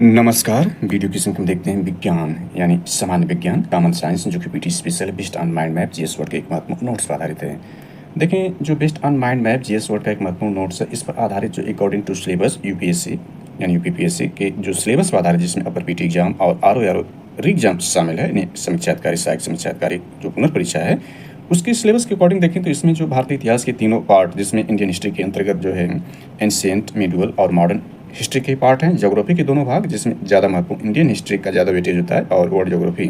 नमस्कार। वीडियो की संख्या में देखते हैं विज्ञान यानी सामान्य विज्ञान कॉमन साइंस जो कि पीटी स्पेशल है based on mind map GS word के एक महत्वपूर्ण नोट्स पर आधारित है। देखें जो based on mind map GS word का एक महत्वपूर्ण नोट्स है, इस पर आधारित जो अकॉर्डिंग टू सिलेबस यूपीएससी यानी यूपीपीएससी के जो सिलेबस पर आधारित जिसमें अपर पीटी एग्जाम और आर री एग्जाम शामिल है, यानी समीक्षाधिकारी सहायक समीक्षाधिकारी जो पुनर्परीक्षा है उसके सिलेबस के अकॉर्डिंग देखें तो इसमें जो भारतीय इतिहास के तीनों पार्ट जिसमें इंडियन हिस्ट्री के अंतर्गत जो है एंशिएंट मिडुअल और मॉडर्न हिस्ट्री के पार्ट हैं, ज्योग्राफी के दोनों भाग जिसमें ज़्यादा महत्वपूर्ण इंडियन हिस्ट्री का ज़्यादा वेटेज होता है और वर्ल्ड ज्योग्राफी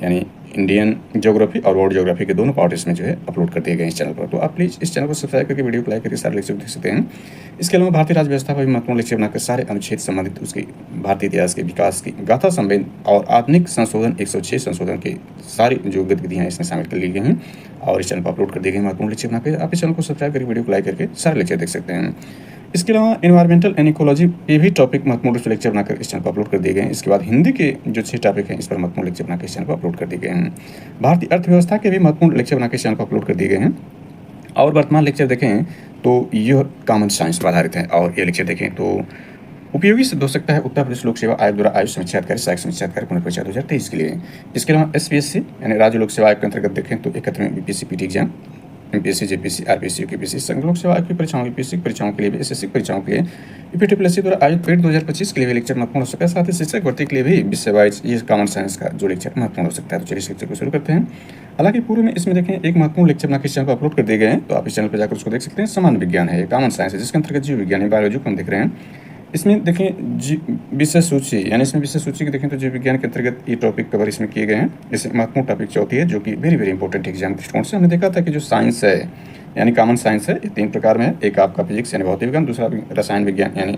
यानी इंडियन ज्योग्राफी और वर्ल्ड ज्योग्राफी के दोनों पार्ट इसमें जो है अपलोड कर दिए गए इस चैनल पर। तो आप प्लीज़ इस चैनल को सब्सक्राइब करके वीडियो को लाइक करके सारे लेक्चर देख सकते हैं। इसके अलावा भारतीय राज्य व्यवस्था पर भी महत्वपूर्ण लेक्चर बनाकर सारे अनुच्छेद संबंधित उसके भारतीय इतिहास के विकास की गाथा संबंध और आधुनिक संशोधन 106 संशोधन के सारी जो गतिविधियाँ इसमें शामिल कर ली गई हैं और इस चैनल पर अपलोड कर दिए गए महत्वपूर्ण लेक्चर बनाकर आप इस चैनल को सब्सक्राइब करके वीडियो को लाइक करके सारे लेक्चर देख सकते हैं। इसके अलावा एनवायरमेंटल एंड इकोलॉजी पे भी टॉपिक महत्वपूर्ण रूप से लेक्चर बनाकर इस चैनल पर अपलोड कर दिए गए हैं। इसके बाद हिंदी के जो 6 टॉपिक हैं इस पर महत्वपूर्ण लेक्चर बनाकर इस चैनल पर अपलोड कर दिए गए हैं। भारतीय अर्थव्यवस्था के भी महत्वपूर्ण लेक्चर बनाकर इस चैनल पर अपलोड कर दिए गए हैं। और वर्तमान लेक्चर देखें तो यह कॉमन साइंस पर आधारित है और ये लेक्चर देखें तो उपयोगी सिद्ध हो सकता है उत्तर प्रदेश लोक सेवा आयोग द्वारा आयुष समीक्षाधिकारी सहायक समीक्षाधिकारी पुनर्परीक्षा 2023 के लिए। इसके अलावा एसपीएससी यानी राज्य लोक सेवा आयोग के अंतर्गत देखें तो 71वें BPSC PT exam MPSC JPSC RPSC UPSC संघ लोक सेवा आयोग की परीक्षाओं यूपीएससी परीक्षाओं के लिए भी एसएससी परीक्षाओं के लिए यूपीटीपीएससी द्वारा आयोजित पेड 2025 के लिए भी लेक्चर महत्वपूर्ण हो सकता है। साथ ही शिक्षक भर्ती के लिए भी विषय वाइज ये कॉमन साइंस का जो लेक्चर महत्वपूर्ण हो सकता है। तो चलिए इस लेक्चर को शुरू करते हैं। हालांकि पूर्व में इसमें देखें एक महत्वपूर्ण लेक्चर बना के चैनल पर अपलोड कर दिए गए हैं, तो आप इस चैनल पर जाकर उसको देख सकते हैं। सामान्य विज्ञान है, कॉमन साइंस है, जिसके अंतर्गत जीव विज्ञान है, बायोलॉजी को हम देख रहे हैं। इसमें देखें विषय सूची यानी इसमें विषय सूची की देखें तो जीव विज्ञान के अंतर्गत ये टॉपिक कवर इसमें किए गए हैं। इसमें महत्वपूर्ण टॉपिक चौथी है जो कि वेरी वेरी इंपॉर्टेंट एग्जाम दृष्टिकोण से। हमने देखा था कि जो साइंस है यानी कॉमन साइंस है ये 3 प्रकार में है। एक आपका फिजिक्स यानी भौतिक विज्ञान, दूसरा रसायन विज्ञान यानी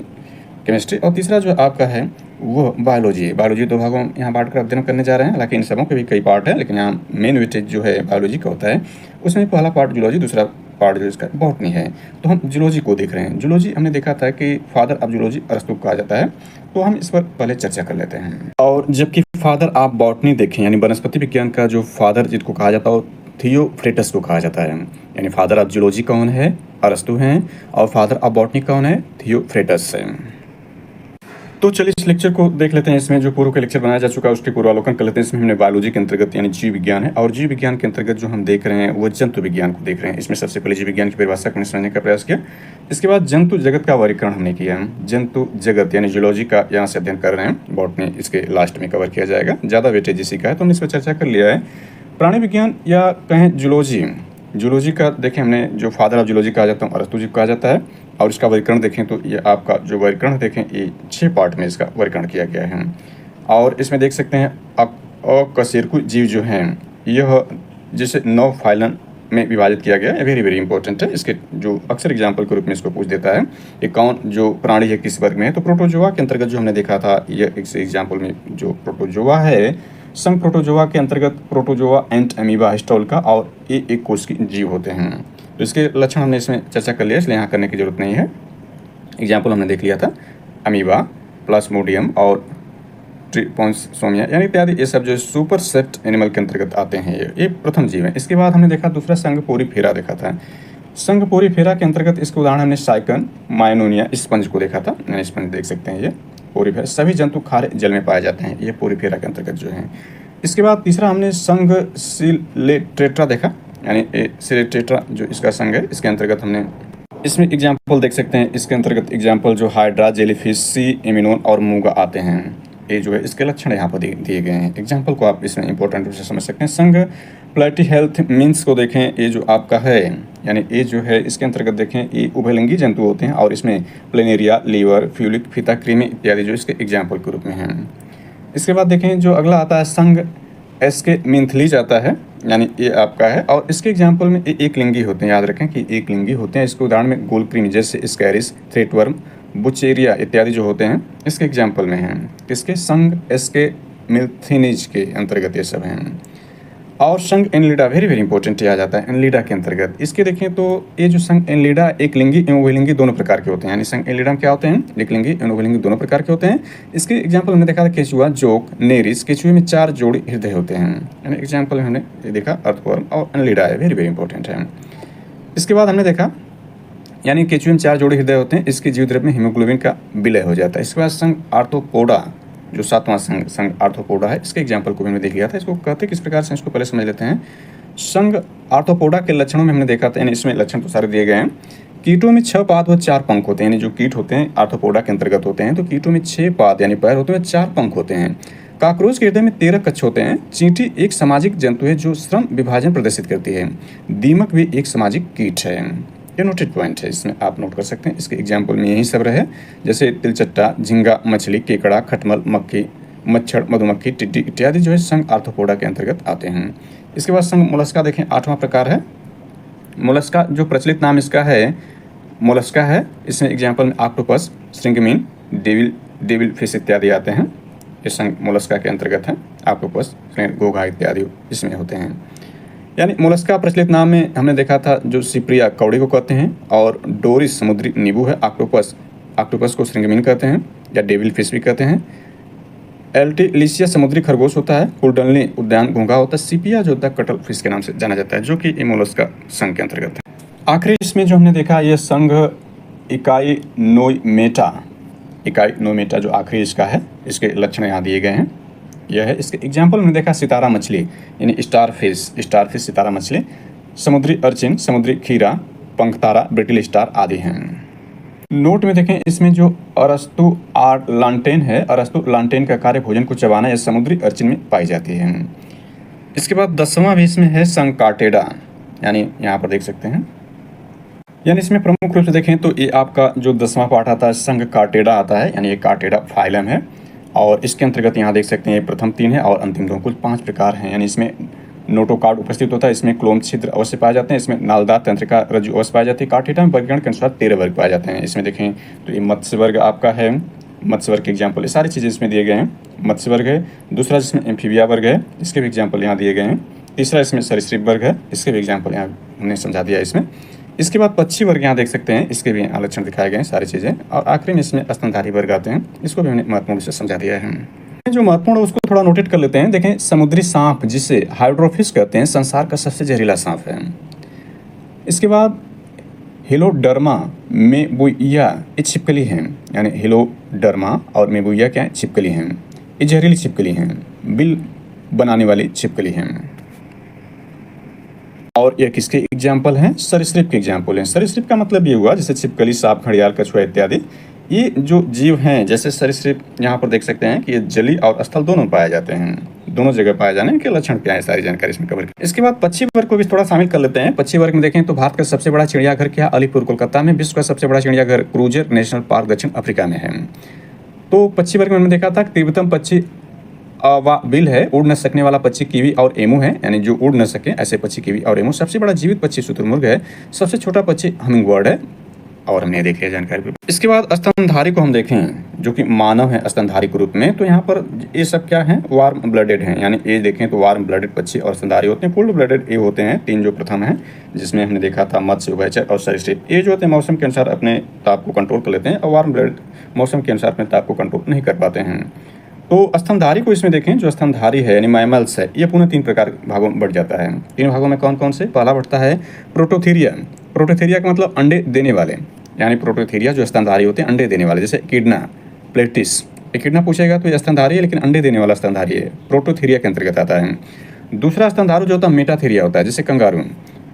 केमिस्ट्री और तीसरा जो आपका है वो बायोलॉजी है। बायोलॉजी 2 भागों में यहाँ बांट कर अध्ययन करने जा रहे हैं। हालांकि इन सबों के भी कई पार्ट है, लेकिन यहाँ मेन वेटेज जो है बायोलॉजी का होता है। उसमें पहला पार्ट जूलॉजी, दूसरा पार्ट जो इसका बॉटनी है। तो हम जूलॉजी को देख रहे हैं। जूलॉजी हमने देखा था कि फादर ऑफ जूलॉजी अरस्तु कहा जाता है, तो हम इस पर पहले चर्चा कर लेते हैं। और जबकि फादर ऑफ बॉटनी देखें यानी वनस्पति विज्ञान का जो फादर जिसको कहा जाता है थियोफ्रेटस को कहा जाता है। यानी फादर ऑफ जूलॉजी कौन है? अरस्तु हैं। और फादर ऑफ बॉटनी कौन है? थियोफ्रेटस है। तो चलिए इस लेक्चर को देख लेते हैं। इसमें जो पूर्व का लेक्चर बनाया जा चुका है उसके पूर्वावलोकन कर लेते हैं। इसमें हमने बायोलॉजी के अंतर्गत यानी जीव विज्ञान है और जीव विज्ञान के अंतर्गत जो हम देख रहे हैं वो जंतु विज्ञान को देख रहे हैं। इसमें सबसे पहले जीव विज्ञान की परिभाषा को समझने का प्रयास किया। इसके बाद जंतु जगत का वर्गीकरण हमने किया। जंतु जगत यानी जूलॉजी का यहाँ से अध्ययन कर रहे हैं। बॉटनी इसके लास्ट में कवर किया जाएगा, ज़्यादा वेटेज इसी का है तो हमने इस पर चर्चा कर लिया है। प्राणी विज्ञान या कहें जूलॉजी, जूलॉजी का देखें हमने जो फादर ऑफ जूलॉजी कहा जाता है अरस्तु जी कहा जाता है। और इसका वर्गीकरण देखें तो ये आपका जो वर्गीकरण देखें ये 6 पार्ट में इसका वर्गीकरण किया गया है। और इसमें देख सकते हैं अकशेरुकी जीव जो हैं यह जैसे 9 फाइलन में विभाजित किया गया है। वेरी वेरी इंपॉर्टेंट है। इसके जो अक्सर एग्जाम्पल के रूप में इसको पूछ देता है ये कौन जो प्राणी है किस वर्ग में है। तो प्रोटोजोआ के अंतर्गत जो हमने देखा था यह इस एग्जाम्पल में जो प्रोटोजोआ है संघ प्रोटोजोआ के अंतर्गत प्रोटोजोआ एंड अमीबा हिस्टोल्का और ये एक कोष की जीव होते हैं। तो इसके लक्षण हमने इसमें चर्चा कर लिया, इसलिए यहाँ करने की जरूरत नहीं है। एग्जाम्पल हमने देख लिया था अमीबा, प्लाज्मोडियम और ट्रिपॉन्सोमिया यानी इत्यादि, ये सब जो सुपर सेट एनिमल के अंतर्गत आते हैं। ये प्रथम जीव है। इसके बाद हमने देखा दूसरा संघ पोरीफेरा देखा था। संघ पोरीफेरा के अंतर्गत इसके उदाहरण हमने साइकन माइनोनिया स्पंज को देखा था। यानी स्पंज देख सकते हैं ये पोरीफेरा। सभी जंतु खारे जल में पाए जाते हैं, ये पोरीफेरा के अंतर्गत जो है। इसके बाद तीसरा हमने संघ सिलेट्रेट्रा देखा यानी सिलेट्रेट्रा जो इसका संघ है इसके अंतर्गत हमने इसमें एग्जाम्पल देख सकते हैं। इसके अंतर्गत एग्जाम्पल जो हाइड्रा, जेलीफिश, सी एमिनोन और मूंगा आते हैं। ये जो है इसके लक्षण यहाँ पर दिए गए हैं। एग्जाम्पल को आप इसमें इंपॉर्टेंट रूप से समझ सकते हैं। संघ प्लेटी हेल्थ मीन्स को देखें, ये जो आपका है यानी ये जो है इसके अंतर्गत देखें ये उभयलिंगी जंतु होते हैं और इसमें प्लेनेरिया, लीवर, फ्यूलिक, फीता, कृमि इत्यादि जो इसके एग्जाम्पल के रूप में हैं। इसके बाद देखें जो अगला आता है संघ एसके मिंथलीज आता है यानी ये आपका है और इसके एग्जाम्पल में ये एक लिंगी होते हैं। याद रखें कि एक लिंगी होते हैं। इसके उदाहरण में गोल कृमि जैसे स्कैरिस, थ्रेटवर्म, बुचेरिया इत्यादि जो होते हैं इसके एग्जाम्पल में हैं। इसके संघ एसके मिल्थिनिज के अंतर्गत ये सब हैं। और संघ एनलिडा वेरी वेरी इंपॉर्टेंट आ जाता है एनलिडा के अंतर्गत। इसके देखें तो ये जो संघ एनलिडा एक लिंगी एवं उभयलिंगी दोनों प्रकार के होते हैं। यानी संघ एनलिडा क्या होते हैं? एक लिंगी एवं उभयलिंगी दोनों प्रकार के होते हैं। इसके एग्जाम्पल हमने देखा था केचुआ, जोक, नेरिस। केचुए में 4 जोड़ी हृदय होते हैं। यानी एग्जाम्पल हमने ये देखा अर्थवर्म और एनलिडा है, वेरी वेरी इंपॉर्टेंट है। इसके बाद हमने देखा यानी केचुए में 4 जोड़ी हृदय होते हैं। इसके जीव द्रव्य में हीमोग्लोबिन का विलय हो जाता है। इसके बाद संघ आर्थ्रोपोडा जो 7वां संघ आर्थ्रोपोडा है, इसके एग्जाम्पल को भी हमने देख लिया था। इसको कहते किस प्रकार से, इसको पहले समझ लेते हैं। संघ आर्थ्रोपोडा के लक्षणों में हमने देखा था, यानी इसमें लक्षण तो सारे दिए गए हैं। कीटों में 6 पाद व 4 पंख होते हैं, यानी जो कीट होते हैं आर्थ्रोपोडा के अंतर्गत होते हैं, तो कीटों में 6 पाद यानी पैर होते हैं, 4 पंख होते हैं। काकरोच के हृदय में 13 कक्ष होते हैं। चींटी एक सामाजिक जंतु है जो श्रम विभाजन प्रदर्शित करती है। दीमक भी एक सामाजिक कीट है। ये नोटेड पॉइंट है, इसमें आप नोट कर सकते हैं। इसके एग्जाम्पल में यही सब रहे, जैसे तिलचट्टा, झींगा, मछली, केकड़ा, खटमल, मक्खी, मच्छर, मधुमक्खी, टिड्डी इत्यादि जो है संघ आर्थ्रोपोडा के अंतर्गत आते हैं। इसके बाद संघ मोलस्का देखें, 8वां प्रकार है। मोलस्का जो प्रचलित नाम इसका है मोलस्का है। इसमें एग्जाम्पल में ऑक्टोपस, श्रिंगमीन, डेविल फिश इत्यादि आते हैं। ये संघ मोलस्का के अंतर्गत है। ऑक्टोपस, घोंघा इत्यादि इसमें होते हैं। यानी मोलस्का प्रचलित नाम में हमने देखा था, जो सिप्रिया कौड़ी को कहते हैं, और डोरिस समुद्री नींबू है। ऑक्टोपस को श्रिंगमीन कहते हैं या डेविल फिश भी कहते हैं। एल्टिलिसिया समुद्री खरगोश होता है। कुलडनली उद्यान घोंघा होता है। सिपिया जो होता है कटल फिश के नाम से जाना जाता है, जो कि मोलस्का संघ के अंतर्गत है। आखिरी इसमें जो हमने देखा, यह संघ इकाइनोमेटा जो आखिरी इसका है, इसके लक्षण यहाँ दिए गए हैं। यह है इसके एग्जाम्पल हमने देखा, सितारा मछली यानी स्टार फिश सितारा मछली, समुद्री अर्चिन, समुद्री खीरा, पंखतारा, ब्रिटिल स्टार आदि हैं। नोट में देखें, इसमें जो अरस्तु लांटेन है, अरस्तु लांटेन का कार्य भोजन को चबाना, यह समुद्री अर्चिन में पाई जाती है। इसके बाद 10वां भी इसमें है संघ कार्टेडा, यानी यहाँ पर देख सकते हैं। यानी इसमें प्रमुख रूप से देखें तो ये आपका जो 10वां पार्ट आता है संघ कार्टेडा आता है, यानी ये कार्टेडा फाइलम है। और इसके अंतर्गत यहाँ देख सकते हैं ये प्रथम 3 है और अंतिम 2, कुल 5 प्रकार हैं। यानी इसमें नोटोकार्ड उपस्थित होता है, इसमें क्लोम छिद्र अवश्य पाए जाते हैं, इसमें नालदार तंत्रिका रज्जु अवश्य पाई जाती है। कार्टेडा में वर्गीकरण के अनुसार 13 वर्ग पाए जाते हैं। इसमें देखें तो ये मत्स्य वर्ग आपका है, मत्स्य वर्ग के एग्जाम्पल ये सारी चीज़ें इसमें दिए गए हैं। मत्स्य वर्ग है। दूसरा जिसमें एम्फीबिया वर्ग है, इसके भी एग्जाम्पल यहाँ दिए गए हैं। तीसरा इसमें सरीसृप वर्ग है, इसके भी एग्जाम्पल यहाँ हमने समझा दिया इसमें। इसके बाद पक्षी वर्ग यहाँ देख सकते हैं, इसके भी लक्षण दिखाए गए हैं सारी चीज़ें। और आखिरी में इसमें स्तनधारी वर्ग आते हैं, इसको भी हमने महत्वपूर्ण से समझा दिया है। जो महत्वपूर्ण है उसको थोड़ा नोटेट कर लेते हैं। देखें, समुद्री सांप जिसे हाइड्रोफिश कहते हैं, संसार का सबसे जहरीला सांप है। इसके बाद हिलोडर्मा मेबुइया, ये छिपकली हैं, यानी हिलोडर्मा और मेबुइया क्या है, छिपकली हैं। ये जहरीली छिपकली हैं, बिल बनाने वाली छिपकली हैं। और ये किसके एग्जाम्पल हैं, सरीसृप के एग्जाम्पल हैं। सरीसृप का मतलब ये हुआ जैसे छिपकली, सांप, घड़ियाल, कछुआ इत्यादि। ये जो जीव हैं, जैसे सरीसृप यहाँ पर देख सकते हैं कि ये जली और स्थल दोनों पाए जाते हैं, दोनों जगह पाए जाने के लक्षण क्या है, सारी जानकारी इसमें कवर की। इसके बाद पक्षी वर्ग को भी थोड़ा शामिल कर लेते हैं। पक्षी वर्ग में देखें तो भारत का सबसे बड़ा चिड़ियाघर क्या, अलीपुर कोलकाता में। विश्व का सबसे बड़ा चिड़ियाघर क्रूजर नेशनल पार्क दक्षिण अफ्रीका में है। तो पक्षी वर्ग में हमने देखा था तिब्बतम पक्षी बिल है, उड़ न सकने वाला पक्षी कीवी और एमू है, यानी जो उड़ न सके ऐसे पक्षी कीवी और एमू। सबसे बड़ा जीवित पक्षी शुतुरमुर्ग है। सबसे छोटा पक्षी हमिंग बर्ड है। और हमने देख लिया जानकारी। इसके बाद स्तनधारी को हम देखें, जो कि मानव है स्तनधारी के रूप में। तो यहाँ पर ये सब क्या है, वार्म ब्लडेड हैं, यानी ये देखें तो वार्म ब्लडेड पक्षी और स्तनधारी होते हैं। कोल्ड ब्लडेड ये होते हैं 3 जो प्रथम है, जिसमें हमने देखा था मत्स्य, उभयचर और सरीसृप। ये जो होते हैं मौसम के अनुसार अपने ताप को कंट्रोल कर लेते हैं, और वार्म ब्लडेड मौसम के अनुसार अपने ताप को कंट्रोल नहीं कर पाते हैं। तो स्तनधारी को इसमें देखें, जो स्तनधारी है यानी मैमल्स है, ये पुनः 3 प्रकार भागों में बढ़ जाता है। 3 भागों में कौन कौन से, पहला बढ़ता है प्रोटोथीरिया। प्रोटोथीरिया का मतलब अंडे देने वाले, यानी प्रोटोथीरिया जो स्तनधारी होते हैं अंडे देने वाले, जैसे किडना, प्लेटिस। किडना पूछेगा तो ये स्तनधारी है, लेकिन अंडे देने वाला स्तनधारी है, प्रोटोथीरिया के अंतर्गत आता है। दूसरा स्तनधारी जो होता है मेटाथीरिया होता है, जैसे कंगारू।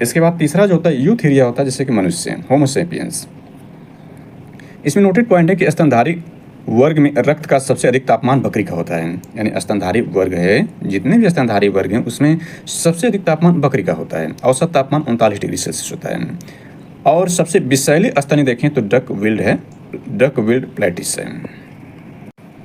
इसके बाद तीसरा जो होता है यूथीरिया होता है, जैसे कि मनुष्य, होमोसेपियंस। इसमें नोटेड पॉइंट है कि स्तनधारी वर्ग में रक्त का सबसे अधिक तापमान बकरी का होता है। यानी स्तनधारी वर्ग है, जितने भी स्तनधारी वर्ग हैं उसमें सबसे अधिक तापमान बकरी का होता है। औसत तापमान 39 डिग्री सेल्सियस होता है। और सबसे विषैली स्तनी देखें तो डक विल्ड है, डक विल्ड प्लेटिस है।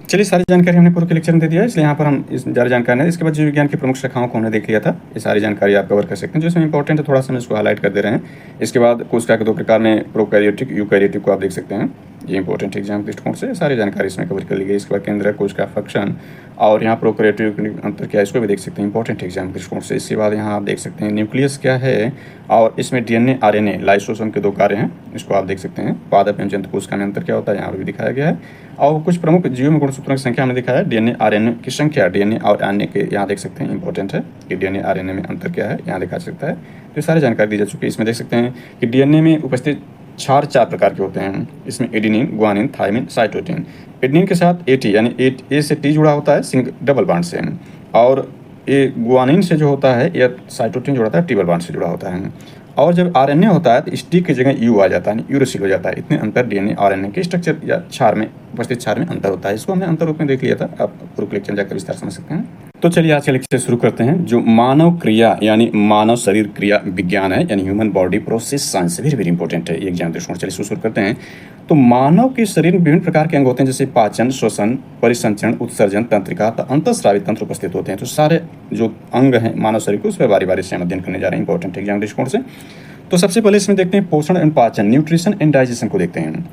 चलिए, सारी जानकारी हमने पूरे लेक्चर में दे दिया है, इसलिए यहाँ पर हम इस ज़्यादा जानकारी नहीं। इसके बाद जीव विज्ञान की प्रमुख शाखाओं को हमने देख लिया था, ये सारी जानकारी आप कवर कर सकते हैं। जो इसमें इंपॉर्टेंट है थोड़ा सा हम इसको हाईलाइट कर दे रहे हैं। इसके बाद कोशिका के 2 प्रकार में प्रोकैरियोटिक, यूकैरियोटिक को आप देख सकते हैं। ये इंपॉर्टेंट एग्जाम दृष्टिकोण से सारी जानकारी इसमें कवर कर ली गई। इसके बाद केंद्र कोशिका फंक्शन और यहाँ प्रोकैरियोटिक अंतर क्या है, इसको भी देख सकते हैं इंपॉर्टेंट एग्जाम दृष्टिकोण से। इसके बाद यहाँ आप देख सकते हैं न्यूक्लियस क्या है, और इसमें डीएनए, आरएनए, लाइसोसोम के 2 कार्य हैं, इसको आप देख सकते हैं। पादप एवं जंतु कोशिका में अंतर क्या होता है, यहाँ पर भी दिखाया गया है। और कुछ प्रमुख जीव में गुणसूत्रों की संख्या हमने दिखाया है। डीएनए आरएनए की संख्या, डीएनए और आरएनए के यहाँ देख सकते हैं इंपॉर्टेंट है कि डीएनए आरएनए में अंतर क्या है, यहाँ दिखा सकता है। तो ये सारी जानकारी दी जा चुकी है। इसमें देख सकते हैं कि डीएनए में उपस्थित 4 प्रकार के होते हैं। इसमें adenine, guanine, thymine, cytosine. Adenine के साथ AT यानी ए से T जुड़ा होता है डबल बॉन्ड से, और ये गुआनिन से जो होता है या साइटोसिन जुड़ा होता है ट्रिपल बॉन्ड से जुड़ा होता है। और जब RNA होता है तो इस T की जगह U आ जाता है, यूरेसिल हो जाता है। इतने अंतर DNA और RNA के स्ट्रक्चर या क्षार में उपस्थित क्षार में अंतर होता है। इसको हमने अंतर रूप में देख लिया था, आप पूर्व लेक्चर जाकर विस्तार समझ सकते हैं। तो चलिए आज के लेक्चर शुरू करते हैं। जो मानव क्रिया यानी मानव शरीर क्रिया विज्ञान है, यानी human body process science, very very important है ये एग्जाम दृष्टिकोण। चलिए शुरू करते हैं। तो मानव के शरीर में विभिन्न प्रकार के अंग होते हैं, जैसे पाचन, श्वसन, परिसंचरण, उत्सर्जन, तंत्रिका, अंतःस्रावी तंत्र उपस्थित होते हैं। तो सारे जो अंग हैं मानव शरीर को, उस पर बारी बारी से हम अध्ययन करने जा रहे हैं, इंपॉर्टेंट एग्जाम दृष्टिकोण से। तो सबसे पहले इसमें देखते हैं पोषण एंड पाचन, न्यूट्रिशन एंड डाइजेशन को देखते हैं।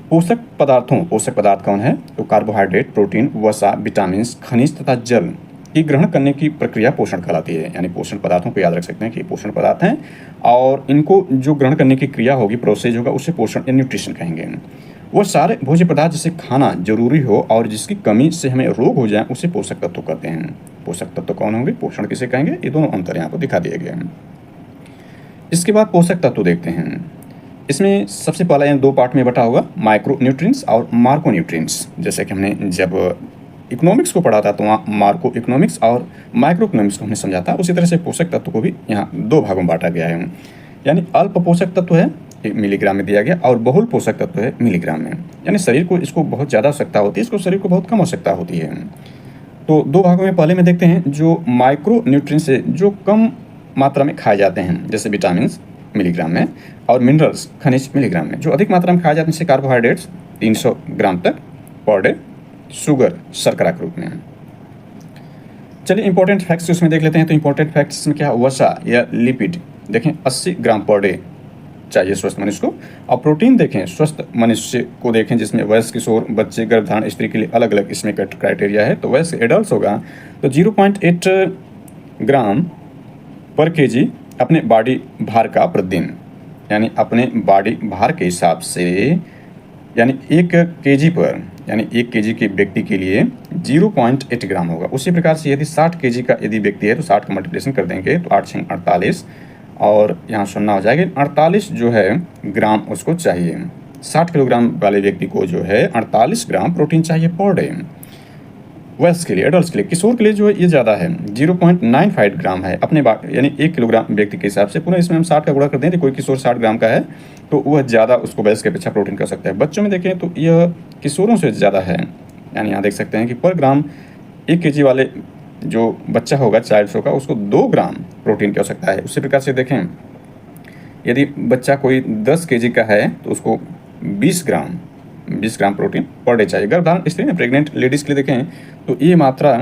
पोषक पदार्थ कौन है? तो कार्बोहाइड्रेट, प्रोटीन, वसा, विटामिन, खनिज तथा जल की ग्रहण करने की प्रक्रिया पोषण कहलाती है। यानी पोषण पदार्थों को याद रख सकते हैं कि पोषण पदार्थ हैं, और इनको जो ग्रहण करने की क्रिया होगी, प्रोसेस होगा, उसे पोषण या न्यूट्रिशन कहेंगे। वो सारे भोज्य पदार्थ जिसे खाना जरूरी हो और जिसकी कमी से हमें रोग हो जाए, उसे पोषक तत्व कहते हैं। पोषक तत्व कौन होंगे, पोषण किसे कहेंगे, ये दोनों अंतर यहाँ पर दिखा दिए गए हैं। इसके बाद पोषक तत्व देखते हैं। इसमें सबसे पहला दो पार्ट में बटा होगा, माइक्रो न्यूट्रिएंट्स और मार्को न्यूट्रिएंट्स। जैसे कि हमने जब इकोनॉमिक्स को पढ़ा था तो वहाँ मार्को इकोनॉमिक्स और माइक्रो इकोनॉमिक्स को हमने समझा था। उसी तरह से पोषक तत्व को भी यहाँ दो भागों में बांटा गया है। यानी अल्प पोषक तत्व है, मिलीग्राम में दिया गया, और बहुल पोषक तत्व है मिलीग्राम में। यानी शरीर को इसको बहुत ज़्यादा आवश्यकता होती है, इसको शरीर को बहुत कम आवश्यकता होती है। तो दो भागों में पहले में देखते हैं जो माइक्रो न्यूट्रिएंट्स है, जो कम मात्रा में खाए जाते हैं, जैसे विटामिन मिलीग्राम में, और मिनरल्स खनिज मिलीग्राम में। जो अधिक मात्रा में खाए जाते हैं, जैसे कार्बोहाइड्रेट्स 300 ग्राम तक पर डे, शुगर शर्करा के रूप में। चलिए इंपॉर्टेंट फैक्ट्स उसमें देख लेते हैं। तो इंपॉर्टेंट फैक्ट्स में क्या है, वसा या लिपिड देखें 80 ग्राम पर डे चाहिए स्वस्थ मनुष्य को। और प्रोटीन देखें स्वस्थ मनुष्य को देखें, जिसमें वयस्क, किशोर, बच्चे, गर्भधारण स्त्री के लिए अलग अलग इसमें क्राइटेरिया है। तो वयस्क एडल्ट होगा तो 0.8 ग्राम पर केजी अपने बॉडी भार का प्रतिदिन, यानी अपने बॉडी भार के हिसाब से, यानी 1 केजी पर, यानी 1 केजी के व्यक्ति के लिए 0.8 ग्राम होगा। उसी प्रकार से यदि 60 केजी का यदि व्यक्ति है तो 60 का मल्टीप्लिकेशन कर देंगे तो 8 6 48, और यहाँ 0 हो जाएगा। 48 जो है ग्राम उसको चाहिए। 60 किलोग्राम वाले व्यक्ति को जो है 48 ग्राम प्रोटीन चाहिए पर डे। वयस्क के लिए, एडल्ट के लिए, किशोर के लिए जो है ये ज़्यादा है, 0.95 ग्राम है अपने यानी 1 किलोग्राम व्यक्ति के हिसाब से। पुनः इसमें हम 60 का गुणा कर दें तो कोई किशोर 60 ग्राम का है तो वह ज़्यादा उसको वयस्क के अपेक्षा प्रोटीन कर सकता है। बच्चों में देखें तो यह किशोरों से ज़्यादा है। यानी यहाँ देख सकते हैं कि पर ग्राम 1 केजी वाले जो बच्चा होगा, चाइल्ड होगा, उसको 2 ग्राम प्रोटीन की आवश्यकता है। उसी प्रकार से देखें यदि बच्चा कोई 10 केजी का है तो उसको 20 ग्राम प्रोटीन पर डे चाहिए। गर्भधारण स्त्री में, प्रेग्नेंट लेडीज़ के लिए देखें तो ये मात्रा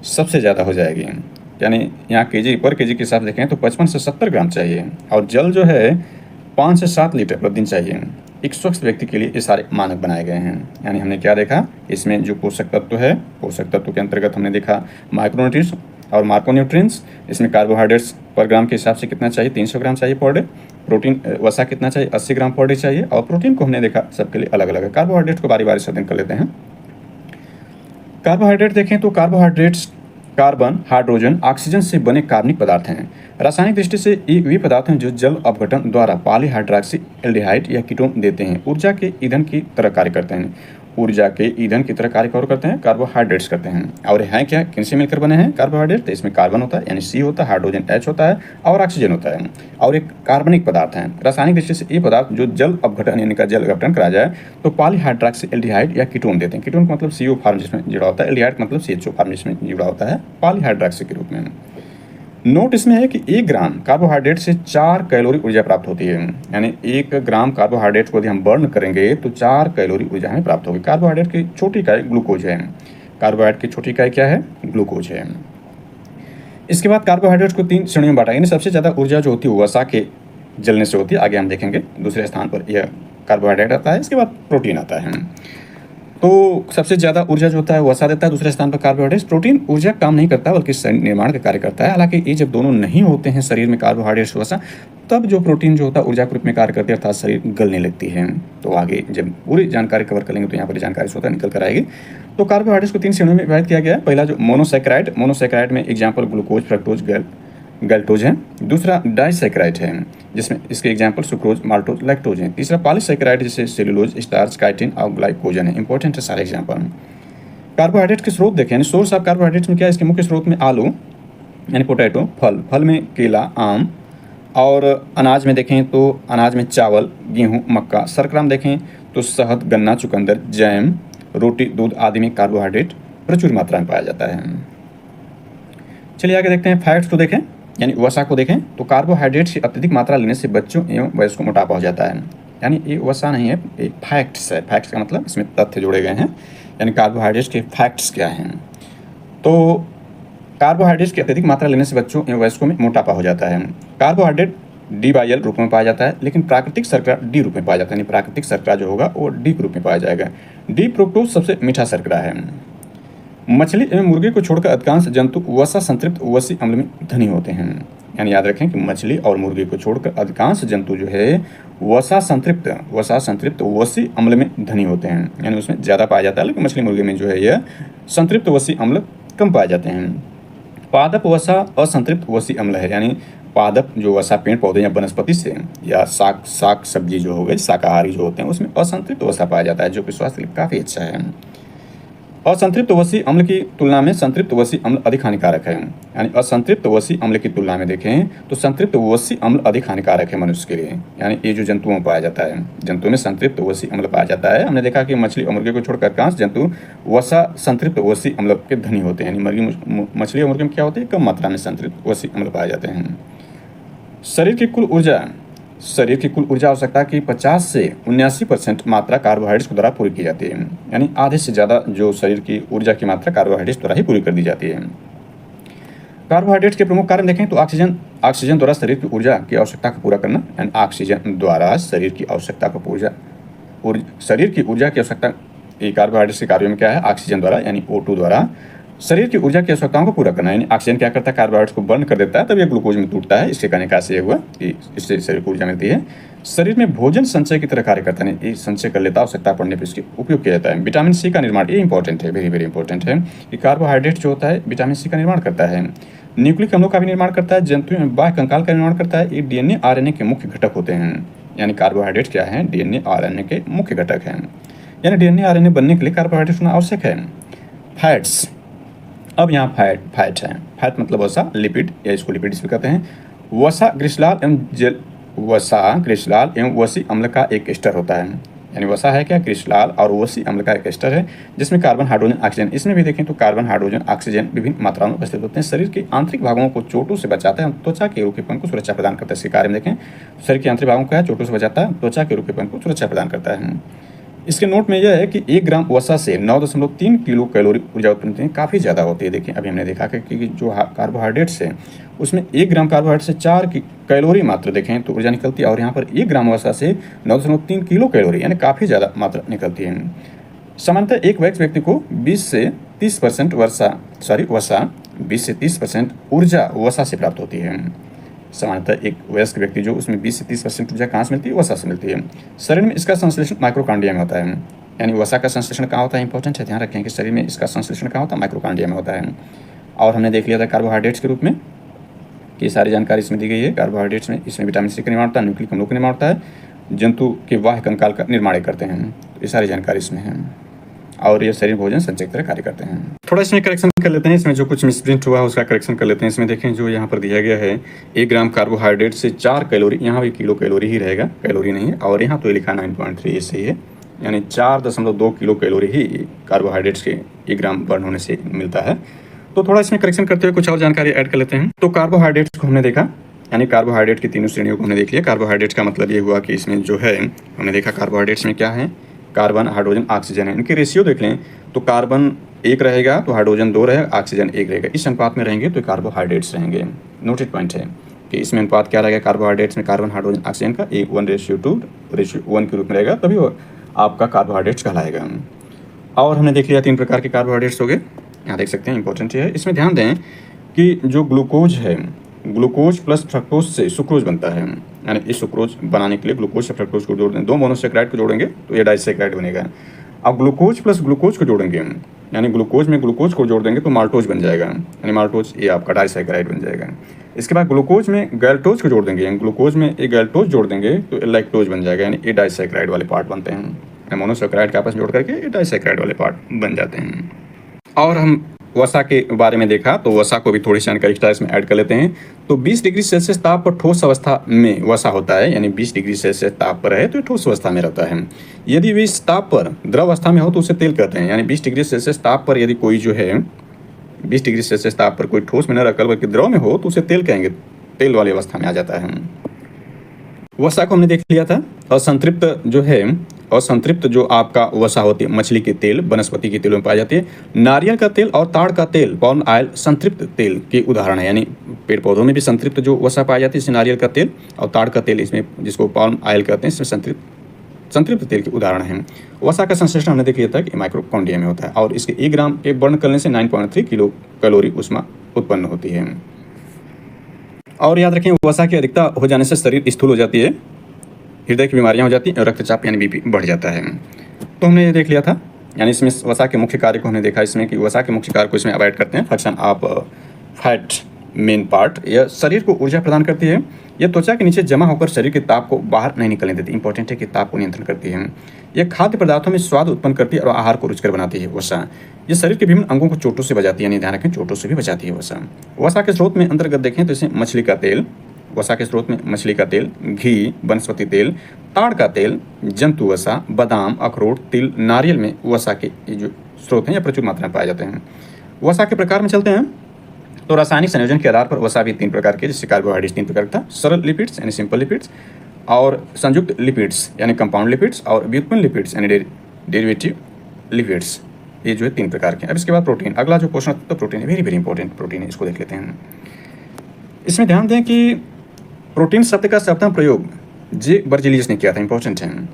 सबसे ज़्यादा हो जाएगी। यानी यहाँ केजी पर केजी के हिसाब से देखें तो 55 से 70 ग्राम चाहिए। और जल जो है 5 से 7 लीटर प्रतिदिन चाहिए। एक स्वस्थ व्यक्ति के लिए ये सारे मानक बनाए गए हैं। यानी हमने क्या देखा, इसमें जो पोषक तत्व है, पोषक तत्व के अंतर्गत हमने देखा माइक्रोन्यूट्रिएंट्स और मार्कोन्यूट्रिएंट्स। इसमें कार्बोहाइड्रेट्स पर ग्राम के हिसाब से कितना चाहिए, 300 ग्राम चाहिए पर डे। प्रोटीन वसा कितना चाहिए, 80 ग्राम पर डे चाहिए। और प्रोटीन को हमने देखा सबके लिए अलग अलग है। कार्बोहाइड्रेट को बारी बारी से अध्ययन कर लेते हैं। कार्बोहाइड्रेट देखें तो कार्बोहाइड्रेट्स कार्बन, हाइड्रोजन, ऑक्सीजन से बने कार्बनिक पदार्थ हैं। रासायनिक दृष्टि से ये वे पदार्थ हैं जो जल अपघटन द्वारा पॉलीहाइड्रोक्सी एल्डिहाइड या कीटोन देते हैं। ऊर्जा के ईंधन की तरह कार्य करते हैं। ऊर्जा के ईंधन की तरह कार्य करते हैं, कार्बोहाइड्रेट्स करते हैं। और हैं क्या, किनसे मिलकर बने हैं कार्बोहाइड्रेट? तो इसमें कार्बन होता है यानी C होता है, हाइड्रोजन H होता है, और ऑक्सीजन होता है, और एक कार्बनिक पदार्थ है। रासायनिक दृष्टि से ये पदार्थ जो जल अपघटन यानी का जल अपघटन करा जाए तो पॉलीहाइड्रोक्सी एल्डिहाइड या कीटोन देते हैं। कीटोन का मतलब CO फॉर्म जिसमें जुड़ा होता है, एल्डिहाइड मतलब CHO फॉर्म जिसमें जुड़ा होता है, पॉलीहाइड्रोक्सी के रूप में। नोट इसमें है कि 1 ग्राम कार्बोहाइड्रेट से 4 कैलोरी ऊर्जा प्राप्त होती है। यानी 1 ग्राम कार्बोहाइड्रेट को यदि हम बर्न करेंगे तो 4 कैलोरी ऊर्जा हमें प्राप्त होगी। कार्बोहाइड्रेट की छोटी इकाई ग्लूकोज है। कार्बोहाइड्रेट की छोटी इकाई क्या है, ग्लूकोज है। इसके बाद कार्बोहाइड्रेट को 3 श्रेणियों में बांटा। यानी सबसे ज़्यादा ऊर्जा जो होती है वसा के जलने से होती है, आगे हम देखेंगे। दूसरे स्थान पर यह कार्बोहाइड्रेट आता है, इसके बाद प्रोटीन आता है। तो सबसे ज़्यादा ऊर्जा जो होता है वसा देता है, दूसरे स्थान पर कार्बोहाइड्रेट। प्रोटीन ऊर्जा काम नहीं करता बल्कि शरीर निर्माण का कार्य करता है। हालांकि ये जब दोनों नहीं होते हैं शरीर में, कार्बोहाइड्रेट वसा, तब जो प्रोटीन जो होता है ऊर्जा के रूप में कार्य करती है, अर्थात शरीर गलने लगती है। तो आगे जब पूरी जानकारी कवर कर लेंगे तो यहाँ पर जानकारी स्वतः निकल कर आएगी। तो कार्बोहाइड्रेट्स को 3 श्रेणियों में विभाजित किया गया है। पहला जो मोनोसैकेराइड में एग्जाम्पल ग्लूकोज, फ्रक्टोज, गैल्टोज है। दूसरा डाइसैकेराइड है, जिसमें इसके एग्जाम्पल सुक्रोज, माल्टोज, लैक्टोज हैं। तीसरा पॉलीसैकेराइड, जैसे सेलुलोज, स्टार्च, काइटिन और ग्लाइकोजन है। इंपॉर्टेंट है सारे एग्जाम्पल। कार्बोहाइड्रेट के स्रोत देखें, यानी सोर्स ऑफ कार्बोहाइड्रेट्स में क्या है, इसके मुख्य स्रोत में आलू यानी पोटैटो, फल में केला, आम, और अनाज में देखें तो अनाज में चावल, गेहूं, मक्का। शर्करा में देखें तो शहद, गन्ना, चुकंदर, जैम, रोटी, दूध आदि में कार्बोहाइड्रेट प्रचुर मात्रा में पाया जाता है। चलिए आगे देखते हैं, फैट्स को देखें यानी वसा को देखें तो कार्बोहाइड्रेट्स की अत्यधिक मात्रा लेने से बच्चों एवं वयस्कों को मोटापा हो जाता है। यानी ये वसा नहीं है, ये फैक्ट्स है। फैक्ट्स का मतलब इसमें तथ्य जोड़े गए हैं, यानी कार्बोहाइड्रेट्स के फैक्ट्स क्या हैं। तो कार्बोहाइड्रेट्स की अत्यधिक मात्रा लेने से बच्चों एवं वयस्कों में मोटापा हो जाता है। कार्बोहाइड्रेट DIL रूप में पाया जाता है, लेकिन प्राकृतिक शर्करा D रूप में पाया जाता है। यानी प्राकृतिक शर्करा जो होगा वो D के रूप में पाया जाएगा। D फ्रुक्टोज सबसे मीठा शर्करा है। मछली एवं मुर्गे को छोड़कर अधिकांश जंतु वसा संतृप्त वसी अम्ल में धनी होते हैं। यानी याद रखें कि मछली और मुर्गे को छोड़कर अधिकांश जंतु जो है वसा संतृप्त वसी अम्ल में धनी होते हैं, यानी उसमें ज़्यादा पाया जाता है, लेकिन मछली मुर्गे में जो है यह संतृप्त वसी अम्ल कम पाए जाते हैं। पादप वसा असंतृप्त वसी अम्ल है, यानी पादप जो वसा पेड़ पौधे या वनस्पति से या साग सब्जी जो हो गई, शाकाहारी जो होते हैं, उसमें असंतृप्त वसा पाया जाता है, जो कि स्वास्थ्य के लिए काफ़ी अच्छा है। असंतृप्त वसी अम्ल की तुलना में संतृप्त वसी अम्ल अधिक हानिकारक है। यानी असंतृप्त वसी अम्ल की तुलना में देखें तो संतृप्त वसी अम्ल अधिक हानिकारक है मनुष्य के लिए। यानी ये जो जंतुओं में पाया जाता है, जंतुओं में संतृप्त वसी अम्ल पाया जाता है। हमने देखा कि मछली और मुर्गे को छोड़कर अधिकांश जंतु वसा संतृप्त वसी अम्ल के धनी होते हैं। यानी मछली और मुर्गे में क्या होते हैं, कम मात्रा में संतृप्त वसी अम्ल पाए जाते हैं। शरीर की कुल ऊर्जा आवश्यकता की 50 से 79% मात्रा कार्बोहाइड्रेट्स द्वारा पूरी की जाती है। यानी आधे से ज़्यादा जो शरीर की ऊर्जा की मात्रा कार्बोहाइड्रेट्स द्वारा ही पूरी कर दी जाती है। कार्बोहाइड्रेट्स के प्रमुख कारण देखें तो ऑक्सीजन द्वारा शरीर की ऊर्जा की आवश्यकता को पूरा करना, यानी ऑक्सीजन द्वारा शरीर की आवश्यकता को शरीर की ऊर्जा की आवश्यकता, ये कार्बोहाइड्रेट्स के कार्यों में क्या है, ऑक्सीजन द्वारा यानी O2 द्वारा शरीर की ऊर्जा की आवश्यकताओं को पूरा करना। यानी ऑक्सीजन क्या करता है, कार्बोहाइड्रेट्स को बर्न कर देता है, तब ये ग्लूकोज में टूटता है। इसके कहने का से ये हुआ कि इससे शरीर को ऊर्जा मिलती है। शरीर में भोजन संचय की तरह कार्य करता है, ये संचय कर लेता है, आवश्यकता पड़ने पर इसके उपयोग किया जाता है। विटामिन सी का निर्माण, ये इंपॉर्टेंट है, वेरी वेरी इंपॉर्टेंट है कि कार्बोहाइड्रेट जो होता है विटामिन सी का निर्माण करता है। न्यूक्लिक अम्लों का भी निर्माण करता है, जंतुओं में बाह्य कंकाल का निर्माण करता है। ये DNA RNA के मुख्य घटक होते हैं। यानी कार्बोहाइड्रेट क्या है, DNA RNA के मुख्य घटक हैं। यानी DNA RNA बनने के लिए कार्बोहाइड्रेट होना आवश्यक है। फैट्स, अब यहाँ फैट है। फैट मतलब वसा, लिपिड या इसको लिपिड्स भी कहते हैं। वसा ग्लिसरॉल एवं वसी अम्ल का एक एस्टर होता है। यानी वसा है क्या, ग्लिसरॉल और वसी अम्ल का एक एस्टर है, जिसमें कार्बन, हाइड्रोजन, ऑक्सीजन, इसमें भी देखें तो कार्बन, हाइड्रोजन, ऑक्सीजन विभिन्न मात्राओं में उपस्थित होते हैं। शरीर के आंतरिक भागों को चोटों से बचाता है, त्वचा के रूखेपन को सुरक्षा प्रदान करता है। इसके कार्य में देखें शरीर के आंतरिक भागों को चोटों से बचाता है, त्वचा के रूखेपन को सुरक्षा प्रदान करता है। इसके नोट में यह है कि 1 ग्राम वसा से 9.3 किलो कैलोरी ऊर्जा उत्पन्न होती है, काफ़ी ज़्यादा होती है। देखिए अभी हमने देखा कि जो कार्बोहाइड्रेट्स है उसमें 1 ग्राम कार्बोहाइड्रेट से 4 की कैलोरी मात्र देखें तो ऊर्जा निकलती है, और यहाँ पर 1 ग्राम वसा से 9.3 किलो कैलोरी यानी काफ़ी ज़्यादा मात्रा निकलती है। सामान्यतः एक व्यक्ति को 20 से 30% वसा 20 से 30% ऊर्जा वसा से प्राप्त होती है। सामान्यतः एक वयस्क व्यक्ति जो उसमें 20 से 30% ऊर्जा कहाँ से मिलती है, वसा से मिलती है। शरीर में इसका संश्लेषण माइक्रोकांडिया में होता है। यानी वसा का संश्लेषण कहाँ होता है, इंपॉर्टेंट है, ध्यान रखें कि शरीर में इसका संश्लेषण कहाँ होता है, माइक्रोकांडिया में होता है। और हमने देख लिया था कार्बोहाइड्रेट्स के रूप में कि सारी जानकारी इसमें दी गई है। कार्बोहाइड्रेट्स में इसमें विटामिन सी का निर्माण होता है, न्यूक्लिक अम्लों का निर्माण होता है, जंतु के बाह्य कंकाल का निर्माण करते हैं। तो ये सारी जानकारी इसमें है, और ये शरीर भोजन संचय की तरह कार्य करते हैं। थोड़ा इसमें करेक्शन कर लेते हैं, इसमें जो कुछ मिसप्रिंट हुआ है उसका करेक्शन कर लेते हैं। इसमें देखें जो यहाँ पर दिया गया है 1 ग्राम कार्बोहाइड्रेट से 4 कैलोरी, यहाँ भी किलो कैलोरी ही रहेगा, कैलोरी नहीं है, और यहाँ तो ये लिखा 9.3, ये सही है। यानी 4.2 किलो कैलोरी ही कार्बोहाइड्रेट्स के 1 ग्राम बर्न होने से मिलता है। तो थोड़ा इसमें करेक्शन करते हुए कुछ और जानकारी ऐड कर लेते हैं। तो कार्बोहाइड्रेट्स को हमने देखा, यानी कार्बोहाइड्रेट की तीनों श्रेणियों को हमने देख लिया। कार्बोहाइड्रेट्स का मतलब ये हुआ कि इसमें जो है हमने देखा कार्बोहाइड्रेट्स में क्या है, कार्बन, हाइड्रोजन, ऑक्सीजन है। इनके रेशियो देख लें तो कार्बन 1 रहेगा तो हाइड्रोजन 2 रहेगा, ऑक्सीजन 1 रहेगा। इस अनुपात में रहेंगे तो कार्बोहाइड्रेट्स रहेंगे। नोटेड पॉइंट है कि इसमें अनुपात क्या रहेगा, कार्बोहाइड्रेट्स में कार्बन, हाइड्रोजन, ऑक्सीजन का 1:2:1 के रूप में रहेगा, तभी वो आपका कार्बोहाइड्रेट्स कहलाएगा। और हमने देख लिया 3 प्रकार के कार्बोहाइड्रेट्स हो गए, यहाँ देख सकते हैं, इंपॉर्टेंट है। इसमें ध्यान दें कि जो ग्लूकोज है, ग्लूकोज प्लस फ्रक्टोज से सुक्रोज बनता है। यानी इस सुक्रोज बनाने के लिए ग्लूकोज से फ्रक्टोज को जोड़ दें, 2 मोनोसेक्राइड को जोड़ेंगे तो ये डाइसेक्राइड बनेगा। अब ग्लूकोज प्लस ग्लूकोज को जोड़ेंगे हम, यानी ग्लूकोज में ग्लूकोज को जोड़ देंगे तो माल्टोज बन जाएगा, यानी माल्टोज ये आपका डाइसैकेराइड बन जाएगा। इसके बाद ग्लूकोज में गैल्टोज को जोड़ देंगे, यानी ग्लूकोज में एक गैल्टोज जोड़ देंगे तो लैक्टोज बन जाएगा, यानी ये डाइसैकेराइड वाले पार्ट बनते हैं। मोनोसैकेराइड के आपस में जोड़ करके ये डाइसैकेराइड वाले पार्ट बन जाते हैं। और हम वसा के बारे में देखा तो वसा को भी थोड़ी सी जानकारी एक्स्ट्रा इसमें ऐड कर लेते हैं। तो 20 डिग्री सेल्सियस ताप पर ठोस अवस्था में वसा होता है, यानी 20 डिग्री सेल्सियस ताप पर है तो ठोस अवस्था में रहता है। यदि वे इस ताप पर द्रव अवस्था में हो तो उसे तेल कहते हैं, यानी 20 डिग्री सेल्सियस ताप पर यदि कोई जो है 20 डिग्री सेल्सियस ताप पर कोई ठोस में न रखकर बल्कि द्रव में हो तो उसे तेल कहेंगे, तेल वाली अवस्था में आ जाता है। वसा को हमने देख लिया था। असंतृप्त जो है, असंतृप्त जो आपका वसा होती है मछली के तेल, वनस्पति के तेलों में पाई जाती है। नारियल का तेल और ताड़ का तेल, पाम ऑयल, संतृप्त तेल के उदाहरण है, यानी पेड़ पौधों में भी संतृप्त जो वसा पाई जाती है इसमें नारियल का तेल और ताड़ का तेल, इसमें जिसको पाम ऑयल कहते हैं, इसमें संतृप्त तेल के उदाहरण हैं। वसा का संश्लेषण हमने देख लिया था कि माइक्रोकॉन्ड्रिया में होता है और इसके 1 ग्राम के बर्न करने से 9.3 किलो कैलोरी ऊष्मा उत्पन्न होती है। और याद रखें वसा की अधिकता हो जाने से शरीर स्थूल हो जाती है, हृदय की बीमारियां हो जाती हैं और रक्तचाप यानी बीपी बढ़ जाता है। तो हमने ये देख लिया था, यानी इसमें वसा के मुख्य कार्य को हमने देखा इसमें कि वसा के मुख्य कार्य को इसमें अवॉइड करते हैं। Function of fat main part, यह शरीर को ऊर्जा प्रदान करती है। यह त्वचा के नीचे जमा होकर शरीर के ताप को बाहर नहीं निकलने देती, इंपॉर्टेंट है कि ताप को नियंत्रण करती है। यह खाद्य पदार्थों में स्वाद उत्पन्न करती है और आहार को रुचिकर बनाती है। वसा ये शरीर के विभिन्न अंगों को चोटों से बचाती है, यानी ध्यान रखें चोटों से भी बचाती है वसा। वसा के स्रोत में अंतर्गत देखें तो इसमें मछली का तेल, वसा के स्रोत में मछली का तेल, घी, वनस्पति तेल, ताड़ का तेल, जंतु वसा, बादाम, अखरोट, तिल, नारियल में वसा के जो स्रोत हैं या प्रचुर मात्रा में पाए जाते हैं। वसा के प्रकार में चलते हैं तो रासायनिक संयोजन के आधार पर वसा भी 3 प्रकार के, जैसे कार्बोहाइड्रेट्स 3 प्रकार का, सरल लिपिड्स यानी सिंपल लिपिड्स, और संयुक्त लिपिड्स यानी कंपाउंड लिपिड्स, और व्युत्पन्न लिपिड्स यानी डेरिवेटिव लिपिड्स। ये जो है 3 प्रकार के। अब इसके बाद प्रोटीन, अगला जो पोषण तत्व प्रोटीन है, वेरी वेरी इंपॉर्टेंट प्रोटीन है, इसको देख लेते हैं। इसमें ध्यान दें कि प्रोटीन शब्द का शब्दांत प्रयोग जे बर्जेलियस ने किया था, इंपॉर्टेंट है।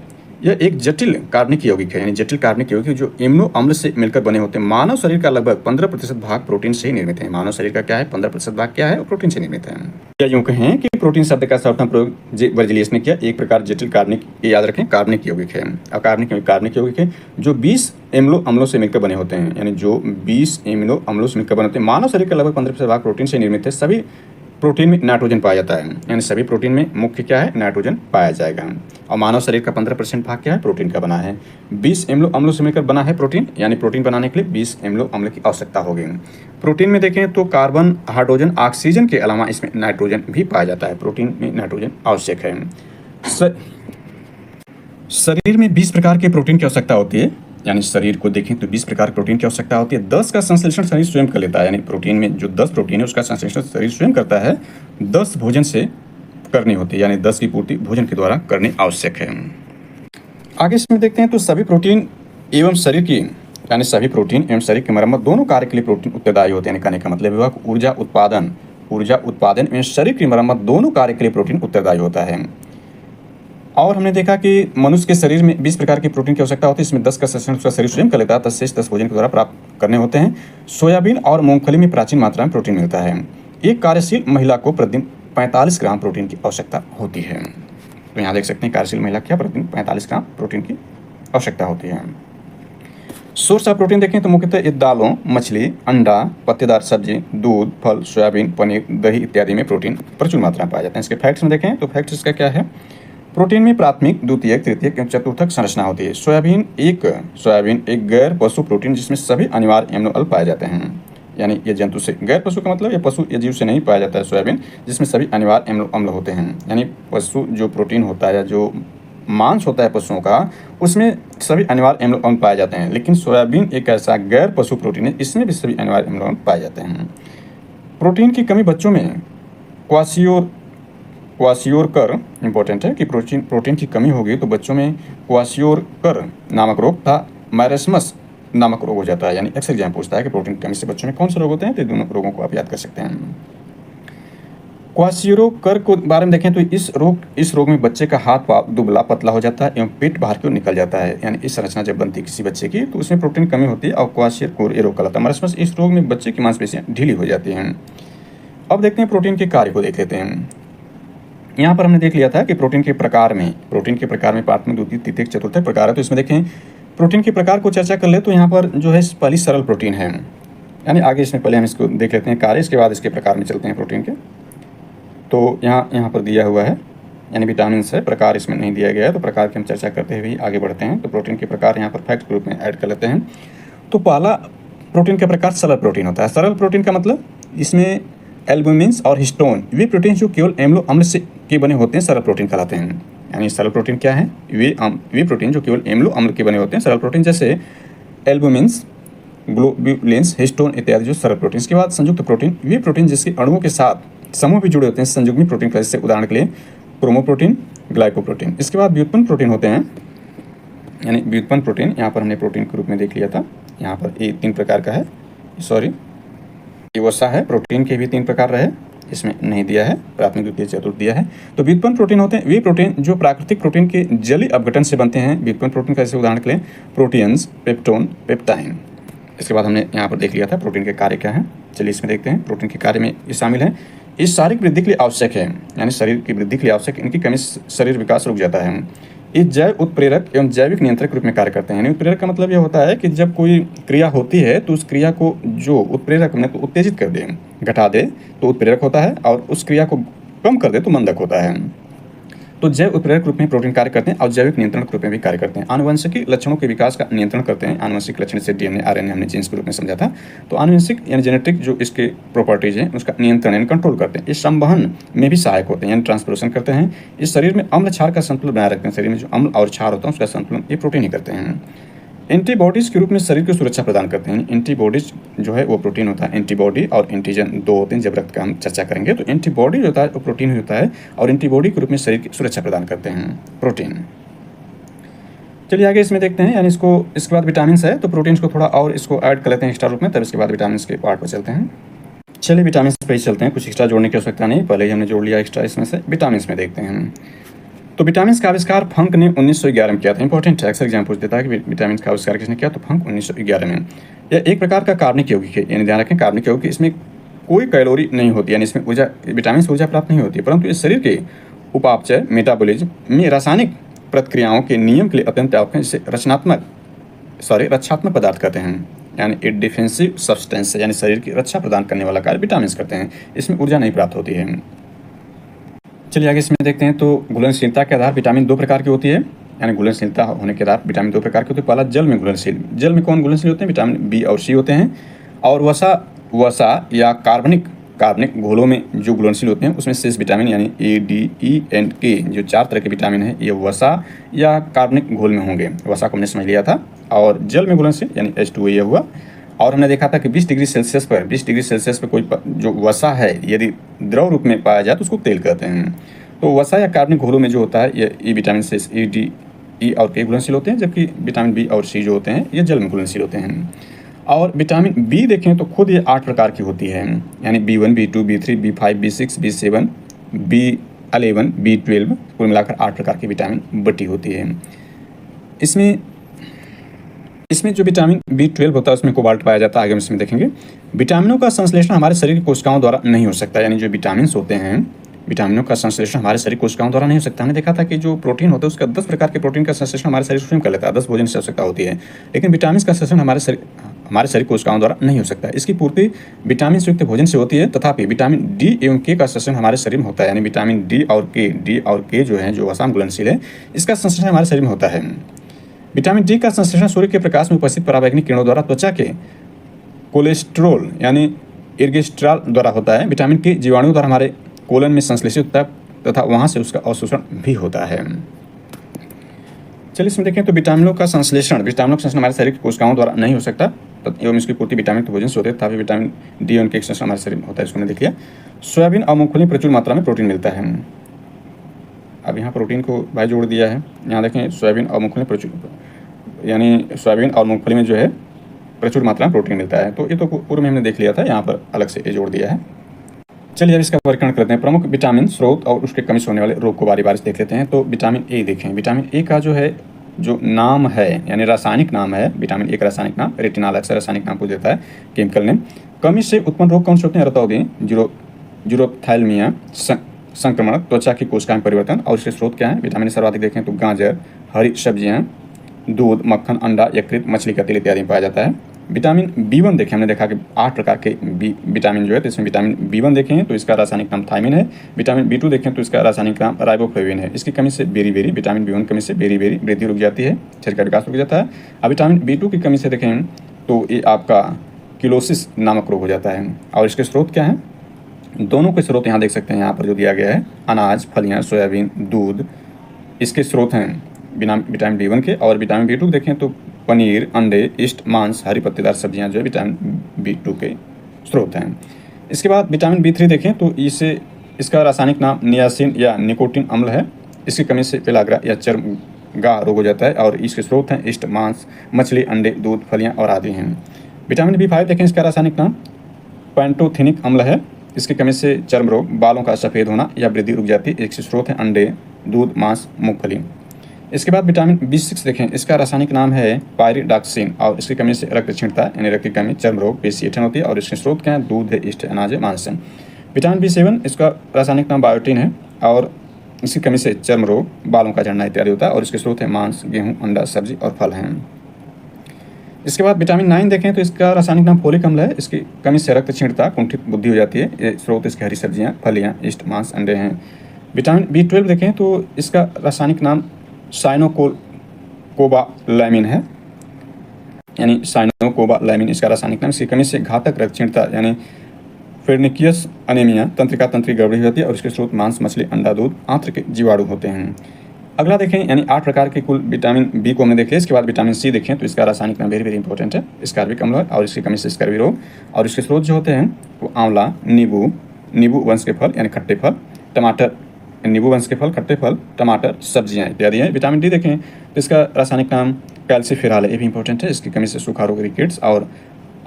यह एक जटिल कार्बनिक यौगिक है, यानी जटिल कार्बनिक यौगिक जो एमिनो अम्ल से मिलकर बने होते हैं। मानव शरीर का लगभग 15% भाग प्रोटीन से ही निर्मित है। मानव शरीर का क्या है, 15% भाग क्या है, और प्रोटीन से निर्मित है। या यूं कहें कि प्रोटीन शब्द का शब्दांत प्रयोग जे बर्जेलियस ने किया, एक प्रकार जटिल कार्बनिक, ये याद रखें कार्बनिक यौगिक है। और कार्बनिक यौगिक है जो 20 एमिनो अम्लों से मिलकर बने होते हैं, यानी जो 20 एमिनो अम्लों से मिलकर बने होते हैं। मानव शरीर का लगभग 15% भाग प्रोटीन से निर्मित है। सभी प्रोटीन में नाइट्रोजन पाया जाता है, यानी सभी प्रोटीन में मुख्य क्या है, नाइट्रोजन पाया जाएगा। और मानव शरीर का 15% भाग क्या है, प्रोटीन का बना है। 20 एमिनो अम्लों से मिलकर बना है प्रोटीन, यानी प्रोटीन बनाने के लिए 20 एमिनो अम्ल की आवश्यकता होगी। प्रोटीन में देखें तो कार्बन, हाइड्रोजन, ऑक्सीजन के अलावा इसमें नाइट्रोजन भी पाया जाता है। प्रोटीन में नाइट्रोजन आवश्यक है। शरीर में 20 प्रकार के प्रोटीन की आवश्यकता होती है, यानी शरीर को देखें तो 20 प्रकार के प्रोटीन की आवश्यकता होती है। 10 का संश्लेषण शरीर स्वयं कर लेता है, यानी प्रोटीन में जो 10 प्रोटीन है उसका संश्लेषण शरीर स्वयं करता है। 10 भोजन से करनी होती है, यानी 10 की पूर्ति भोजन के द्वारा करनी आवश्यक है। आगे इसमें देखते हैं तो सभी प्रोटीन एवं शरीर की, यानी सभी प्रोटीन एवं शरीर की मरम्मत दोनों कार्य के लिए प्रोटीन उत्तरदायी होते हैं। कहने का मतलब है ऊर्जा उत्पादन एवं शरीर की मरम्मत दोनों कार्य के लिए प्रोटीन उत्तरदायी होता है। और हमने देखा कि मनुष्य के शरीर में 20 प्रकार की प्रोटीन की आवश्यकता होती है। इसमें 10 का संश्लेषण उसका शरीर स्वयं कर लेता है, 10 से 10 भोजन के द्वारा प्राप्त करने होते हैं। सोयाबीन और मूंगफली में प्राचीन मात्रा में प्रोटीन मिलता है। एक कार्यशील महिला को प्रतिदिन 45 ग्राम प्रोटीन की आवश्यकता होती है। तो यहाँ देख सकते हैं कार्यशील महिला क्या प्रतिदिन 45 ग्राम प्रोटीन की आवश्यकता होती है। सोर्स ऑफ प्रोटीन देखें तो मुख्यतः दालों, मछली, अंडा, पत्तेदार सब्जी, दूध, फल, सोयाबीन, पनीर, दही इत्यादि में प्रोटीन प्रचुर मात्रा में पाए जाते हैं। इसके फैक्ट्स में देखें तो फैक्ट्स इसका क्या है, प्रोटीन में प्राथमिक, द्वितीयक, तृतीयक एवं चतुर्थक संरचना होती है। सोयाबीन एक गैर पशु प्रोटीन जिसमें सभी अनिवार्य एमिनो अम्ल पाए जाते हैं, यानी ये जंतु से, गैर पशु का मतलब ये पशु या जीव से नहीं पाया जाता है सोयाबीन, जिसमें सभी अनिवार्य एमिनो अम्ल होते हैं। यानी पशु जो प्रोटीन होता है या जो मांस होता है पशुओं का, उसमें सभी अनिवार्य एमिनो अम्ल पाए जाते हैं। लेकिन सोयाबीन एक ऐसा गैर पशु प्रोटीन है, इसमें भी सभी अनिवार्य एमिनो अम्ल पाए जाते हैं। प्रोटीन की कमी बच्चों में क्वासियोरकर इंपॉर्टेंट है कि प्रोटीन की कमी होगी तो बच्चों में क्वासियोरकर नामक रोग था मैरेस्मस नामक रोग हो जाता है। यानी अक्सर एग्जाम पूछता है कि प्रोटीन की कमी से बच्चों में कौन से रोग होते हैं, तो दोनों रोगों को आप याद कर सकते हैं। क्वासियोरकर को बारे में देखें तो इस रोग में बच्चे का हाथ पाँव दुबला पतला हो जाता है एवं पेट बाहर की ओर निकल जाता है। यानी इस संरचना जब बनती है किसी बच्चे की तो उसमें प्रोटीन कमी होती है और क्वासियोरकर ये रोग कहलाता है। मैरेस्मस इस रोग में बच्चे की मांसपेशियां ढीली हो जाती हैं। अब देखते हैं प्रोटीन के कार्य को देख लेते हैं। यहाँ पर हमने देख लिया था कि प्रोटीन के प्रकार में प्राथमिक, द्वितीयक, चतुर्थक प्रकार है। तो इसमें देखें प्रोटीन के प्रकार को चर्चा कर ले तो यहाँ पर जो है पहली सरल प्रोटीन है, यानी आगे इसमें पहले हम इसको देख लेते हैं कार्य, इसके बाद इसके प्रकार में चलते हैं प्रोटीन के। तो यहाँ पर दिया हुआ है, यानी विटामिन है, प्रकार इसमें नहीं दिया गया है, तो प्रकार की हम चर्चा करते हुए आगे बढ़ते हैं। तो प्रोटीन के प्रकार यहाँ पर फैक्ट ग्रुप में ऐड कर लेते हैं। तो पहला प्रोटीन का प्रकार सरल प्रोटीन होता है। सरल प्रोटीन का मतलब इसमें एल्बुमिन्स और हिस्टोन, वे प्रोटीन जो केवल एम्लो अम्ल से के बने होते हैं, सरल प्रोटीन कहलाते हैं। यानी सरल प्रोटीन क्या है? वे प्रोटीन जो केवल एम्लो अम्ल के बने होते हैं, सरल प्रोटीन, जैसे एल्बुमिन्स, ग्लोब्युलिन्स, हिस्टोन इत्यादि जो सरल प्रोटीन। इसके बाद संयुक्त प्रोटीन, वे प्रोटीन जिसके अणुओं के साथ समूह भी जुड़े होते हैं, संयुग्मी प्रोटीन का, जैसे उदाहरण के लिए क्रोमोप्रोटीन, ग्लाइकोप्रोटीन। इसके बाद व्युत्पन्न प्रोटीन होते हैं, यानी व्युत्पन्न प्रोटीन यहाँ पर हमने प्रोटीन के रूप में देख लिया था। यहाँ पर ये 3 प्रकार का है, सॉरी ये वसा है, प्रोटीन के भी 3 प्रकार रहे, इसमें नहीं दिया है, प्राथमिक द्वितीय चतुर्थ दिया है। तो व्युत्पन्न प्रोटीन होते हैं वे प्रोटीन जो प्राकृतिक प्रोटीन के जलीय अपघटन से बनते हैं। व्युत्पन्न प्रोटीन का जैसे उदाहरण के लिए प्रोटीन्स, पेप्टोन, पेप्टाइन। इसके बाद हमने यहाँ पर देख लिया था प्रोटीन के कार्य क्या है। चलिए इसमें देखते हैं। प्रोटीन के कार्य में ये शामिल है, इस शारीरिक वृद्धि के लिए आवश्यक है, यानी शरीर की वृद्धि के लिए आवश्यक, इनकी कमी शरीर विकास रुक जाता है। ये जैव उत्प्रेरक एवं जैविक नियंत्रक रूप में कार्य करते हैं। यानी उत्प्रेरक का मतलब यह होता है कि जब कोई क्रिया होती है तो उस क्रिया को जो उत्प्रेरक में तो उत्तेजित कर दे, घटा दे तो उत्प्रेरक होता है, और उस क्रिया को कम कर दे तो मंदक होता है। तो जैव उत्प्रेरक रूप में प्रोटीन कार्य करते हैं और जैविक नियंत्रण रूप में भी कार्य करते हैं। आनुवंशिक लक्षणों के विकास का नियंत्रण करते हैं। आनुवंशिक लक्षण से डीएनए, आरएनए हमने जीन्स के रूप में समझा था। तो आनुवंशिक यानी जेनेटिक जो इसके प्रॉपर्टीज हैं उसका नियंत्रण यानी कंट्रोल करते हैं। इस संवहन में भी सहायक होते हैं, यानी ट्रांसपोर्टेशन करते हैं। इस शरीर में अम्ल क्षार का संतुलन बनाए रखते हैं। शरीर में जो अम्ल और क्षार होता है उसका संतुलन ये प्रोटीन ही करते हैं। एंटीबॉडीज के रूप में शरीर को सुरक्षा प्रदान करते हैं। एंटीबॉडीज जो है वो प्रोटीन होता है। एंटीबॉडी और एंटीजन 2 होते हैं, जब रक्त का हम चर्चा करेंगे। तो एंटीबॉडी जो होता है वो प्रोटीन ही होता है, और एंटीबॉडी के रूप में शरीर की सुरक्षा प्रदान करते हैं प्रोटीन। चलिए आगे इसमें देखते हैं, यानी इसके बाद विटामिन है। तो प्रोटीन को थोड़ा और इसको ऐड कर लेते हैं एक्स्ट्रा रूप में, तब इसके बाद विटामिन के पार्ट पर चलते हैं। चलिए विटामिन पे ही चलते हैं, कुछ एक्स्ट्रा जोड़ने की आवश्यकता नहीं, पहले ही हमने जोड़ लिया एक्स्ट्रा इसमें से। विटामिन में देखते हैं। तो विटामिन का आविष्कार फंक ने 1911 में किया था। इंपॉर्टेंट है, अक्सर एग्जाम पूछ देता है कि विटामिन का आविष्कार किसने किया, तो फंक 1911 में। यह एक प्रकार का कार्बनिक यौगिक है, यानी ध्यान रखें कार्बनिक यौगिक, इसमें कोई कैलोरी नहीं होती, यानी इसमें ऊर्जा, विटामिन से ऊर्जा प्राप्त नहीं होती है, परंतु इस शरीर के उपापचय मेटाबॉलिज्म में रासायनिक प्रक्रियाओं के नियम के लिए अत्यंत आवश्यक है। इसे रक्षात्मक पदार्थ कहते हैं, यानी ए डिफेंसिव सब्सटेंस, यानी शरीर की रक्षा प्रदान करने वाला कार्य विटामिन करते हैं। इसमें ऊर्जा नहीं प्राप्त होती है। चलिए आगे इसमें देखते हैं। तो घुलनशीलता के आधार विटामिन 2 प्रकार की होती है, यानी घुलनशीलता होने के आधार विटामिन 2 प्रकार के होते हैं। पहला जल में घुलनशील, जल में कौन घुलनशील होते हैं? विटामिन बी और सी होते हैं। और वसा या कार्बनिक घोलों में जो घुलनशील होते हैं उसमें शेष विटामिन यानी ए, डी, ई एंड के, जो 4 तरह के विटामिन है, ये वसा या कार्बनिक घोल में होंगे। वसा को हमने समझ लिया था। और जल में घुलनशील यानी H2O ये हुआ। और हमने देखा था कि 20 डिग्री सेल्सियस पर कोई जो वसा है यदि द्रव रूप में पाया जाए तो उसको तेल कहते हैं। तो वसा या कार्बनिक घोलों में जो होता है ये विटामिन से ए, डी, ई और के घुलनशील होते हैं, जबकि विटामिन बी और सी जो होते हैं ये जल में घुलनशील होते हैं। और विटामिन बी देखें तो खुद ये 8 प्रकार की होती है, यानी B1, B2, B3, B5, B6, B7, B11, B12, कुल मिलाकर 8 प्रकार की विटामिन बटी होती है। इसमें जो विटामिन B12 होता है उसमें कोबाल्ट पाया जाता है, आगे हम इसमें देखेंगे। विटामिनों का संश्लेषण हमारे शरीर की कोशिकाओं द्वारा नहीं हो सकता, यानी जो विटामिन होते हैं विटामिनों का संश्लेषण हमारे शरीर कोशिकाओं द्वारा नहीं हो सकता। हमने देखा था कि जो प्रोटीन होता है उसका 10 प्रकार के प्रोटीन का संश्लेषण हमारे शरीर स्वयं कर लेता है, 10 भोजन की आवश्यकता होती है, लेकिन विटामिन का संश्लेषण हमारे शरीर कोशिकाओं द्वारा नहीं हो सकता। इसकी पूर्ति विटामिन युक्त भोजन से होती है, तथापि विटामिन डी एवं के का संश्लेषण हमारे शरीर में होता है, यानी विटामिन डी और के जो है जो आसान घुलनशील है, इसका संश्लेषण हमारे शरीर में होता है। विटामिन डी का संश्लेषण सूर्य के प्रकाश में उपस्थित पराबैंगनी किरणों द्वारा त्वचा के कोलेस्ट्रॉल यानी इर्गेस्ट्रॉल द्वारा होता है। विटामिन के जीवाणुओं द्वारा हमारे कोलन में संश्लेषित होता है तथा वहाँ से उसका अवशोषण भी होता है। चलिए इसमें देखें तो विटामिनों का संश्लेषण हमारे शरीर की कोशिकाओं द्वारा नहीं हो सकता एवं इसकी पूर्ति विटामिन के भोजन से होते हैं, तभी विटामिन डी और के संश्लेषण हमारे शरीर में होता है, इसको हमने देख लिया। सोयाबीन और मूंगफली में प्रचुर मात्रा में प्रोटीन मिलता है। अब यहाँ प्रोटीन को भाई जोड़ दिया है, यहाँ देखें सोयाबीन और मूंगफली में जो है प्रचुर मात्रा में प्रोटीन मिलता है। तो ये तो पूर्व में हमने देख लिया था, यहाँ पर अलग से ये जोड़ दिया है। चलिए अब इसका वर्गीकरण करते हैं। प्रमुख विटामिन स्रोत और उसके कमी से होने वाले रोग को बारी बारी से देख लेते हैं। तो विटामिन ए देखें, विटामिन ए का जो नाम है यानी रासायनिक नाम है, विटामिन ए का रासायनिक नाम रेटिनॉल, अक्सर रासायनिक नाम पूछ देता है केमिकल नेम। कमी से उत्पन्न रोग कौन से होते हैं? रतौंधी, जीरोप्थैल्मिया, संक्रमण, त्वचा की कोशिका में परिवर्तन। और इसके स्रोत क्या है? विटामिन सर्वाधिक देखें तो गाजर, हरी सब्जियाँ, दूध, मक्खन, अंडा, यकृत, मछली का तेल इत्यादि में पाया जाता है। विटामिन B1 देखें, हमने देखा कि 8 प्रकार के विटामिन जो है, तो इसमें विटामिन B1 देखें तो इसका रासायनिक नाम थायमिन है। विटामिन B2 देखें तो इसका रासायनिक नाम राइबोफ्लेविन है। इसकी कमी से बेरी विटामिन B1 कमी से बेरी वृद्धि रुक जाती है, शरीर का विकास रुक जाता है। अब विटामिन B2 की कमी से देखें तो ये आपका किलोसिस नामक रोग हो जाता है। और इसके स्रोत क्या हैं? दोनों के स्रोत यहाँ देख सकते हैं, यहाँ पर जो दिया गया है, अनाज, फलियाँ, सोयाबीन, दूध, इसके स्रोत हैं बिना विटामिन B1 के। और विटामिन B2 देखें तो पनीर, अंडे, ईस्ट, मांस, हरी पत्तेदार सब्जियां जो है विटामिन B2 के स्रोत हैं। इसके बाद विटामिन B3 देखें तो इसका रासायनिक नाम नियासिन या निकोटिन अम्ल है। इसकी कमी से पेलाग्रा या चर्मगा रोग हो जाता है। और इसके स्रोत हैं ईस्ट, मांस, मछली, अंडे, दूध, फलियाँ और आदि हैं। विटामिन B5 देखें, इसका रासायनिक नाम पैंटोथेनिक अम्ल है। इसकी कमी से चर्म रोग, बालों का सफ़ेद होना या वृद्धि रुक जाती है। इसके स्रोत हैं अंडे, दूध, मांस, मूंगफली। इसके बाद विटामिन B6 देखें, इसका रासायनिक नाम है पायरिडॉक्सिन। और इसकी कमी से रक्त क्षीणता यानी रक्त की कमी, चर्म रोग, पेशी ऐंठन होती है। और इसके स्रोत क्या हैं? दूध है, ईस्ट है, अनाज है, मांस है। विटामिन B7 इसका रासायनिक नाम बायोटिन है। और इसकी कमी से चर्म रोग, बालों का झड़ना इत्यादि होता है। और इसके स्रोत है मांस, गेहूँ, अंडा, सब्जी और फल हैं। इसके बाद विटामिन 9 देखें तो इसका रासायनिक नाम फोलिक अम्ल है। इसकी कमी से रक्त क्षीणता, कुंठित बुद्धि हो जाती है। ये स्रोत इसकी हरी सब्जियां, फलियां, ईस्ट, मांस, अंडे हैं। विटामिन B12 देखें तो इसका रासायनिक नाम साइनोकोबालैमिन है, यानी साइनोकोबालैमिन इसका रासायनिक नाम। इसकी कमी से घातक रक्त क्षीणता यानी फेर्निकियस अनेमिया, तंत्रिका तंत्री गड़बड़ी होती है। और इसके स्रोत मांस, मछली, अंडा, दूध, आंत्र के जीवाणु होते हैं। अगला देखें, यानी 8 प्रकार के कुल विटामिन B को हमने देखे। इसके बाद विटामिन C देखें तो इसका रासायनिक नाम वेरी इंपॉर्टेंट है, स्कार्बिक अम्ल है। और इसकी कमी से स्कर्वी रोग। और इसके स्रोत जो होते हैं वो आंवला, नींबू वंश के फल यानी खट्टे फल, टमाटर, नींबू वंश के फल, खट्टे फल, टमाटर, सब्जियां इत्यादि हैं। विटामिन D देखें तो इसका रासायनिक नाम कैल्सीफेरॉल है, ये भी इंपॉर्टेंट है। इसकी कमी से सूखा रोग, रिकेट्स और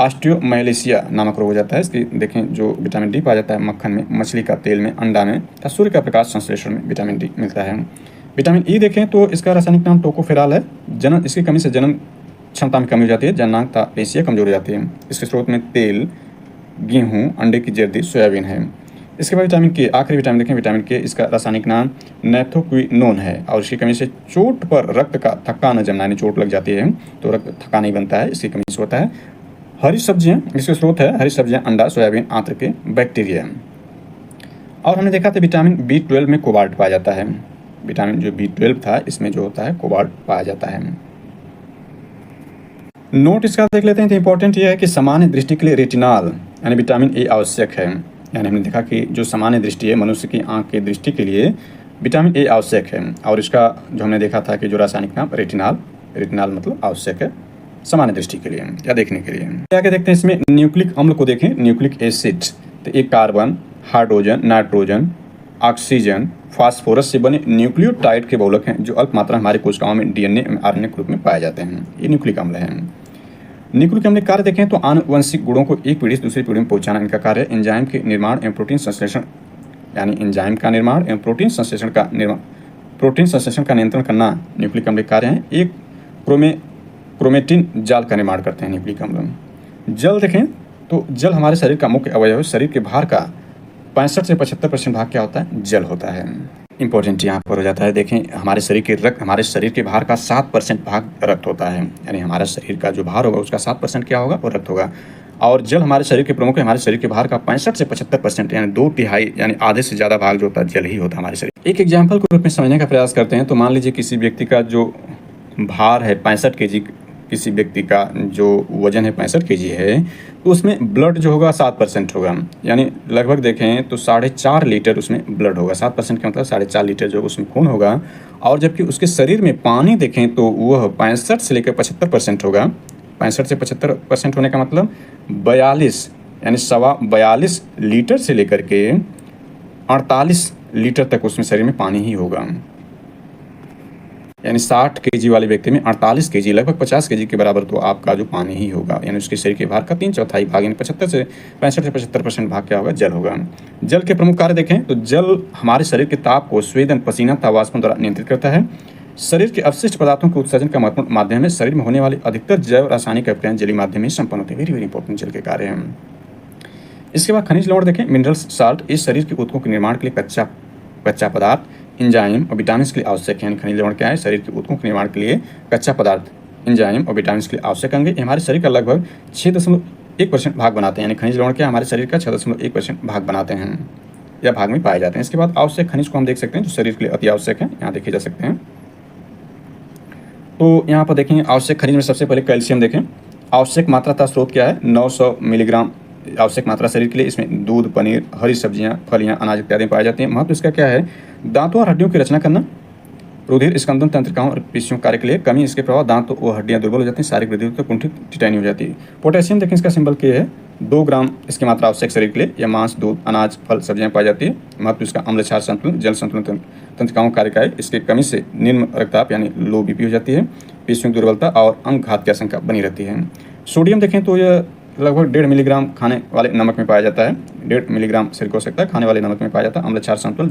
ऑस्टियोमाइलिशिया नामक रोग हो जाता है। इसकी देखें जो विटामिन D पाया जाता है मक्खन में, मछली का तेल में, अंडा में तथा सूर्य का प्रकाश संश्लेषण में विटामिन D मिलता है। विटामिन E देखें तो इसका रासायनिक नाम टोकोफेरॉल है। इसकी कमी से जनन क्षमता में कमी हो जाती है, जननांग तथा पेशियाँ कमजोर हो जाती है। इसके स्रोत में तेल, गेहूँ, अंडे की जर्दी, सोयाबीन है। इसके बाद विटामिन K, आखिरी विटामिन देखें विटामिन K, इसका रासायनिक नाम नैथोक्विनोन है। और इसकी कमी से चोट पर रक्त का थक्का न जमना, यानी चोट लग जाती है तो रक्त थक्का नहीं बनता है, इसकी कमी से होता है। हरी सब्जियाँ, इसके स्रोत है हरी सब्जियाँ, अंडा, सोयाबीन, आंत्र के बैक्टीरिया। और हमने देखा था विटामिन B12 में कोबाल्ट पाया जाता है। विटामिन जो B12 था इसमें जो होता है कोबाल्ट पाया जाता है। नोट इसका देख लेते हैं तो इंपॉर्टेंट ये है कि सामान्य दृष्टि के लिए रेटिनॉल यानी विटामिन A आवश्यक है। यानी हमने देखा कि जो सामान्य दृष्टि है, मनुष्य की आंख की दृष्टि के लिए विटामिन A आवश्यक है। और इसका जो हमने देखा था कि जो रासायनिक नाम रेटिनॉल मतलब आवश्यक है सामान्य दृष्टि के लिए या देखने के लिए। आगे देखते हैं इसमें न्यूक्लिक अम्ल को देखें, न्यूक्लिक एसिड। तो एक carbon, hydrogen, nitrogen, oxygen, phosphorus से बने न्यूक्लियोटाइड के बहुलक हैं जो अल्प मात्रा हमारे कोशिकाओं में DNA, RNA के रूप में पाए जाते हैं। ये न्यूक्लिक अम्ल हैं। न्यूक्लिक अम्ल कार्य देखें तो आनुवंशिक गुणों को एक पीढ़ी से दूसरी पीढ़ी में पहुंचाना इनका कार्य है। एंजाइम के निर्माण एवं प्रोटीन संश्लेषण, यानी एंजाइम का निर्माण एवं प्रोटीन संश्लेषण का नियंत्रण करना न्यूक्लिक अम्ल कार्य है। एक क्रोमेटिन जाल का निर्माण करते हैं न्यूक्लिक अम्ल। जल देखें तो जल हमारे शरीर का मुख्य अवयव है। शरीर के भार का 65 से 75% भाग क्या होता है? जल होता है। इंपॉर्टेंट यहाँ पर हो जाता है, देखें हमारे शरीर के भार का 7% भाग रक्त होता है। यानी हमारा शरीर का जो भार होगा उसका 7% क्या होगा? वो रक्त होगा। और जल हमारे शरीर के प्रमुख है। हमारे शरीर के भार का 65 से 75% यानी 2/3 यानी आधे से ज़्यादा भाग जो होता है जल ही होता है हमारे शरीर। एक एग्जाम्पल के रूप में समझने का प्रयास करते हैं तो मान लीजिए किसी व्यक्ति का जो भार है 65 kg, किसी व्यक्ति का जो वजन है 65 kg है, तो उसमें ब्लड जो होगा 7% होगा। यानी लगभग देखें तो 4.5 लीटर उसमें ब्लड होगा। 7% का मतलब 4.5 लीटर जो उसमें खून होगा। और जबकि उसके शरीर में पानी देखें तो वह 65 से लेकर 75% होगा। 65 से 75% होने का मतलब 42 यानी 42 लीटर से लेकर के 48 लीटर तक उसमें शरीर में पानी ही होगा। यानी 60 kg वाले व्यक्ति में 48 kg लगभग 50 kg के बराबर तो आपका जो पानी ही होगा। यानी उसके शरीर के भार का 3/4 भाग यानी 65 से 75% भाग क्या होगा? जल होगा। जल के प्रमुख कार्य देखें तो जल हमारे शरीर के ताप को स्वेदन, पसीना तथा वाष्पों द्वारा नियंत्रित करता है। शरीर के अवशिष्ट पदार्थों के उत्सर्जन का महत्वपूर्ण माध्यम है। शरीर में होने वाली अधिकतर जैव रासायनिक अभिक्रियाएं जलीय माध्यम में संपन्न होती है। वेरी इंपॉर्टेंट जल के कार्य हैं। इसके बाद खनिज लवण देखें, मिनरल्स, साल्ट। इस शरीर के ऊतकों के निर्माण के लिए कच्चा पदार्थ एंजाइम और विटामिन के लिए आवश्यक है। यानी खनिज लवण क्या है, शरीर के ऊतकों के निर्माण के लिए कच्चा पदार्थ एंजाइम और विटामिन के लिए आवश्यक अंग हमारे शरीर का लगभग 6.1% भाग बनाते हैं। यानी खनिज लवण क्या हमारे शरीर का 6.1% भाग बनाते हैं या भाग में पाए जाते हैं। इसके बाद आवश्यक खनिज को हम देख सकते हैं जो शरीर के लिए अति आवश्यक है, यहाँ देखे जा सकते हैं। तो यहाँ पर देखें आवश्यक खनिज में सबसे पहले कैल्शियम देखें। आवश्यक मात्रा का स्रोत क्या है, 900 मिलीग्राम आवश्यक मात्रा शरीर के लिए। इसमें दूध, पनीर, हरी सब्जियाँ, फलियाँ, अनाज इत्यादि पाए जाते हैं। महत्व इसका क्या है, दांतों और हड्डियों की रचना करना, रुधिर स्कंदन तंत्रिकाओं और पेशियों कार्य के लिए कमी, इसके प्रभाव दांत और हड्डियां दुर्बल हो जाती हैं, शारीरिक वृद्धि तो कुंठित टिटानी हो जाती है। पोटेशियम देखें इसका सिंबल क्या है, 2 ग्राम इसकी मात्रा आवश्यक शरीर के लिए। या मांस, दूध, अनाज, फल, सब्जियां पाई जाती है। महत्व इसका अम्ल क्षार संतुलन, जल संतुलन तंत्रिकाओं कार्य का है। इसकी कमी से निम्न रक्तचाप यानी लो बीपी हो जाती है, पेशियों की दुर्बलता और अंग घात की आशंका बनी रहती है। सोडियम देखें तो यह लगभग 1.5 मिलीग्राम खाने वाले नमक में पाया जाता है। 1.5 मिलीग्राम शरीर को हो सकता है खाने वाले नमक में पाया जाता है। अम्ल क्षार संतुलन,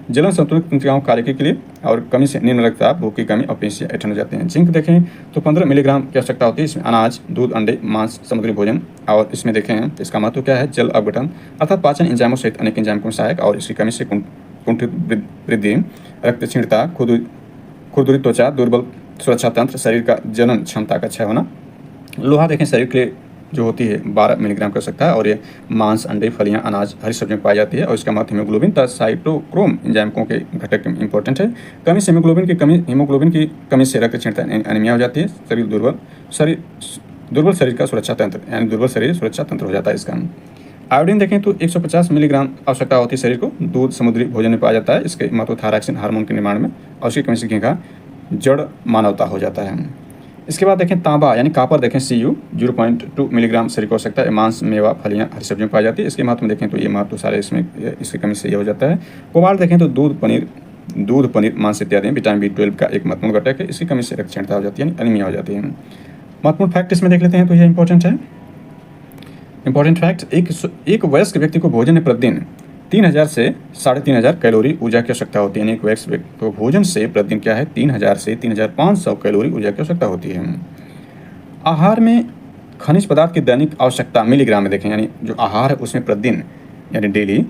जलन संतुलन तंत्रिकाओं कार्य के लिए और कमी से निम्न रक्तचाप, भूख की कमी और पेशियां ऐंठन हो जाते हैं। जिंक देखें तो 15 मिलीग्राम की आवश्यकता होती है। इसमें अनाज, दूध, अंडे, मांस, समुद्री भोजन। और इसमें देखें इसका महत्व क्या है, जल अपघटन अर्थात पाचन एंजाइमों सहित अनेक एंजाइम को सहायक और इसकी कमी से कुंठित वृद्धि, रक्त क्षीणता, खुरदुरी त्वचा, दुर्बल सुरक्षा तंत्र, शरीर का जनन क्षमता का क्षय होना। लोहा देखें शरीर के लिए जो होती है 12 मिलीग्राम कर सकता है और ये मांस, अंडे, फलियां, अनाज, हरी सब्जियों में पाई जाती है। और इसका महत्व हीमोग्लोबिन तथा साइटोक्रोम एंजाइमों के घटक इंपॉर्टेंट है। कमी से हीमोग्लोबिन की कमी से रक्त क्षीणता एनीमिया हो जाती है। दुर्बल शरीर का सुरक्षा तंत्र यानी दुर्बल शरीर सुरक्षा तंत्र हो जाता है इसका। आयोडीन देखें तो 150 मिलीग्राम आवश्यकता होती है शरीर को। दूध, समुद्री भोजन में पाया जाता है। इसके महत्व थायरॉक्सिन हार्मोन के निर्माण में और उसकी कमी से घी का जड़ मानवता हो जाता है। इसके बाद देखें तांबा यानी कापर देखें Cu 0.2 मिलीग्राम शरीर को हो सकता है। मांस, मेवा, फलियां, हरी सब्जियों में पाई जाती है। इसके महत्व में देखें तो ये महत्व सारे इसमें इसकी कमी से ये हो जाता है। कोबाल्ट देखें तो दूध, पनीर, मांस इत्यादि विटामिन B12 का एक महत्वपूर्ण घटक है। इसकी कमी से रक्त क्षीणता हो जाती है, एनीमिया हो जाती है। महत्वपूर्ण फैक्ट इसमें देख लेते हैं तो ये इंपॉर्टेंट है। इंपॉर्टेंट फैक्ट, एक वयस्क व्यक्ति को भोजन में प्रतिदिन 3000 से 3500 कैलोरी ऊर्जा की आवश्यकता होती है। यानी एक वयस्क व्यक्ति को भोजन से प्रतिदिन क्या है 3000 से 3500 कैलोरी ऊर्जा की आवश्यकता होती है। आहार में खनिज पदार्थ की दैनिक आवश्यकता मिलीग्राम में देखें, यानी जो आहार है उसमें प्रतिदिन यानी डेली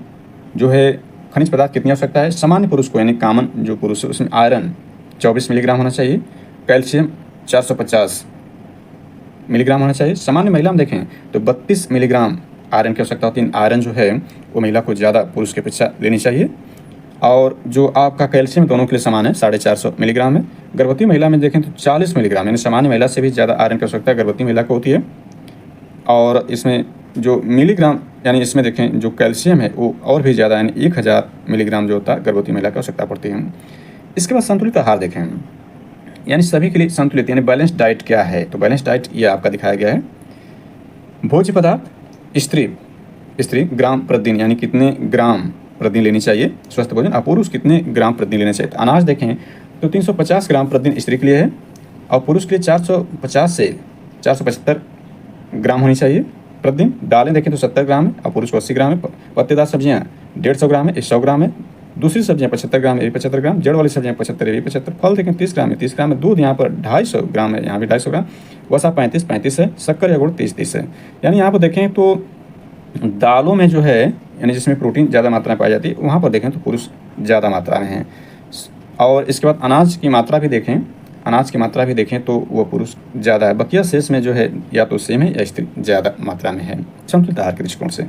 जो है खनिज पदार्थ कितनी आवश्यकता है। सामान्य पुरुष को यानी कॉमन जो पुरुष है उसमें आयरन 24 मिलीग्राम होना चाहिए, कैल्शियम 450 मिलीग्राम होना चाहिए। सामान्य महिला में देखें तो 32 मिलीग्राम आयरन की आवश्यकता होती है। आयरन जो है वो महिला को ज़्यादा पुरुष की अपेक्षा लेनी चाहिए। और जो आपका कैल्शियम दोनों के लिए समान है 450 मिलीग्राम है। गर्भवती महिला में देखें तो 40 मिलीग्राम यानी सामान्य महिला से भी ज़्यादा आयरन की आवश्यकता गर्भवती महिला को होती है। और इसमें जो मिलीग्राम यानी इसमें देखें जो कैल्शियम है वो और भी ज़्यादा यानी 1000 मिलीग्राम जो होता है गर्भवती महिला की आवश्यकता पड़ती है। इसके बाद संतुलित आहार देखें, यानी सभी के लिए संतुलित यानी बैलेंस डाइट क्या है। तो बैलेंस डाइट ये आपका दिखाया गया है। भोज्य पदार्थ स्त्री ग्राम प्रतिदिन यानी कितने ग्राम प्रतिदिन लेनी चाहिए स्वस्थ भोजन, और पुरुष कितने ग्राम प्रतिदिन लेने चाहिए। तो अनाज देखें तो 350 ग्राम प्रतिदिन स्त्री के लिए है और पुरुष के लिए 450 से 475 ग्राम होनी चाहिए प्रतिदिन। दालें देखें तो 70 ग्राम है और पुरुष को 80 ग्राम है। पत्तेदार सब्जियां 150 ग्राम है, 100 ग्राम है। दूसरी सब्जियां 75 ग्राम है, 75 ग्राम। जड़ वाली सब्जियां 75 है, 75। फल देखें 30 ग्राम है, 30 ग्राम है। दूध यहाँ पर 250 ग्राम है, यहाँ भी 250 ग्राम। वसा 35 है। शक्कर या गुड़ 30 है। यानी यहाँ पर देखें तो दालों में जो है यानी जिसमें प्रोटीन ज़्यादा मात्रा में पाई जाती है वहाँ पर देखें तो पुरुष ज़्यादा मात्रा में है। और इसके बाद अनाज की मात्रा भी देखें तो वो पुरुष ज़्यादा है। बकिया शेष में जो है या तो सेम है या स्त्री ज़्यादा मात्रा में है संतुलित आहार के दृष्टिकोण से।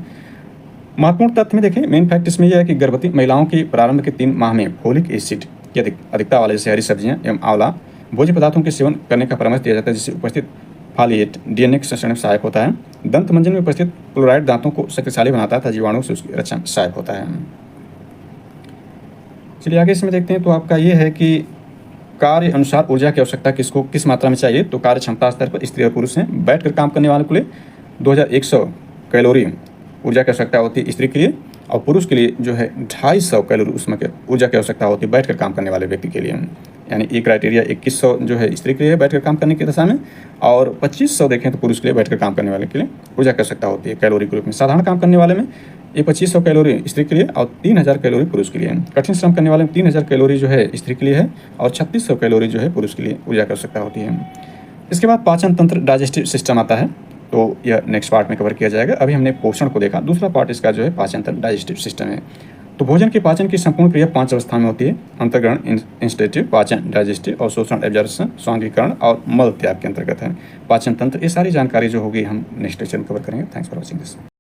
महत्वपूर्ण तथ्य में देखें मेन फैक्ट इसमें यह है कि गर्भवती महिलाओं की प्रारंभ के 3 माह में फोलिक एसिड की अधिकता वाले जैसे हरी सब्जियाँ एवं आंवला भोज्य पदार्थों के सेवन करने का परामर्श दिया जाता है, जिससे उपस्थित फालिएट DNA के संश्लेषण में सहायक होता है। दंत मंजन में उपस्थित क्लोराइड दांतों को शक्तिशाली बनाता है तथा जीवाणुओं से उसकी रक्षा में सहायक होता है। चलिए आगे इसमें देखते हैं। तो आपका ये है कि कार्य अनुसार ऊर्जा की आवश्यकता किसको किस मात्रा में चाहिए। तो कार्य क्षमता स्तर पर स्त्री और पुरुष हैं। बैठकर काम करने वाले के लिए 2100 कैलोरी ऊर्जा की आवश्यकता होती है स्त्री के लिए, और पुरुष के लिए जो है 250 कैलोरी उसमें ऊर्जा की आवश्यकता होती है बैठकर काम करने वाले व्यक्ति के लिए। यानी ये क्राइटेरिया 2100 जो है स्त्री के लिए बैठकर काम करने की दशा में, और 2500 देखें तो पुरुष के लिए बैठकर काम करने वाले के लिए ऊर्जा की आवश्यकता होती है कैलोरी के रूप में। साधारण काम करने वाले में ये 2500 कैलोरी स्त्री के लिए और 3000 कैलोरी पुरुष के लिए। कठिन श्रम करने वाले में 3000 कैलोरी जो है स्त्री के लिए है और 3600 कैलोरी जो है पुरुष के लिए ऊर्जा की आवश्यकता होती है। इसके बाद पाचन तंत्र डाइजेस्टिव सिस्टम आता है, तो यह नेक्स्ट पार्ट में कवर किया जाएगा। अभी हमने पोषण को देखा, दूसरा पार्ट इसका जो है पाचन तंत्र डाइजेस्टिव सिस्टम है। तो भोजन के पाचन की संपूर्ण क्रिया 5 अवस्था में होती है: अंतर्ग्रहण, इंस्टेटिव, पाचन, डाइजेस्टिव, अवशोषण, एब्जॉर्प्शन, स्वांगीकरण और मल त्याग के अंतर्गत है पाचन तंत्र। ये सारी जानकारी जो होगी हम नेक्स्ट लेक्चर में कवर करेंगे। Thanks for watching this.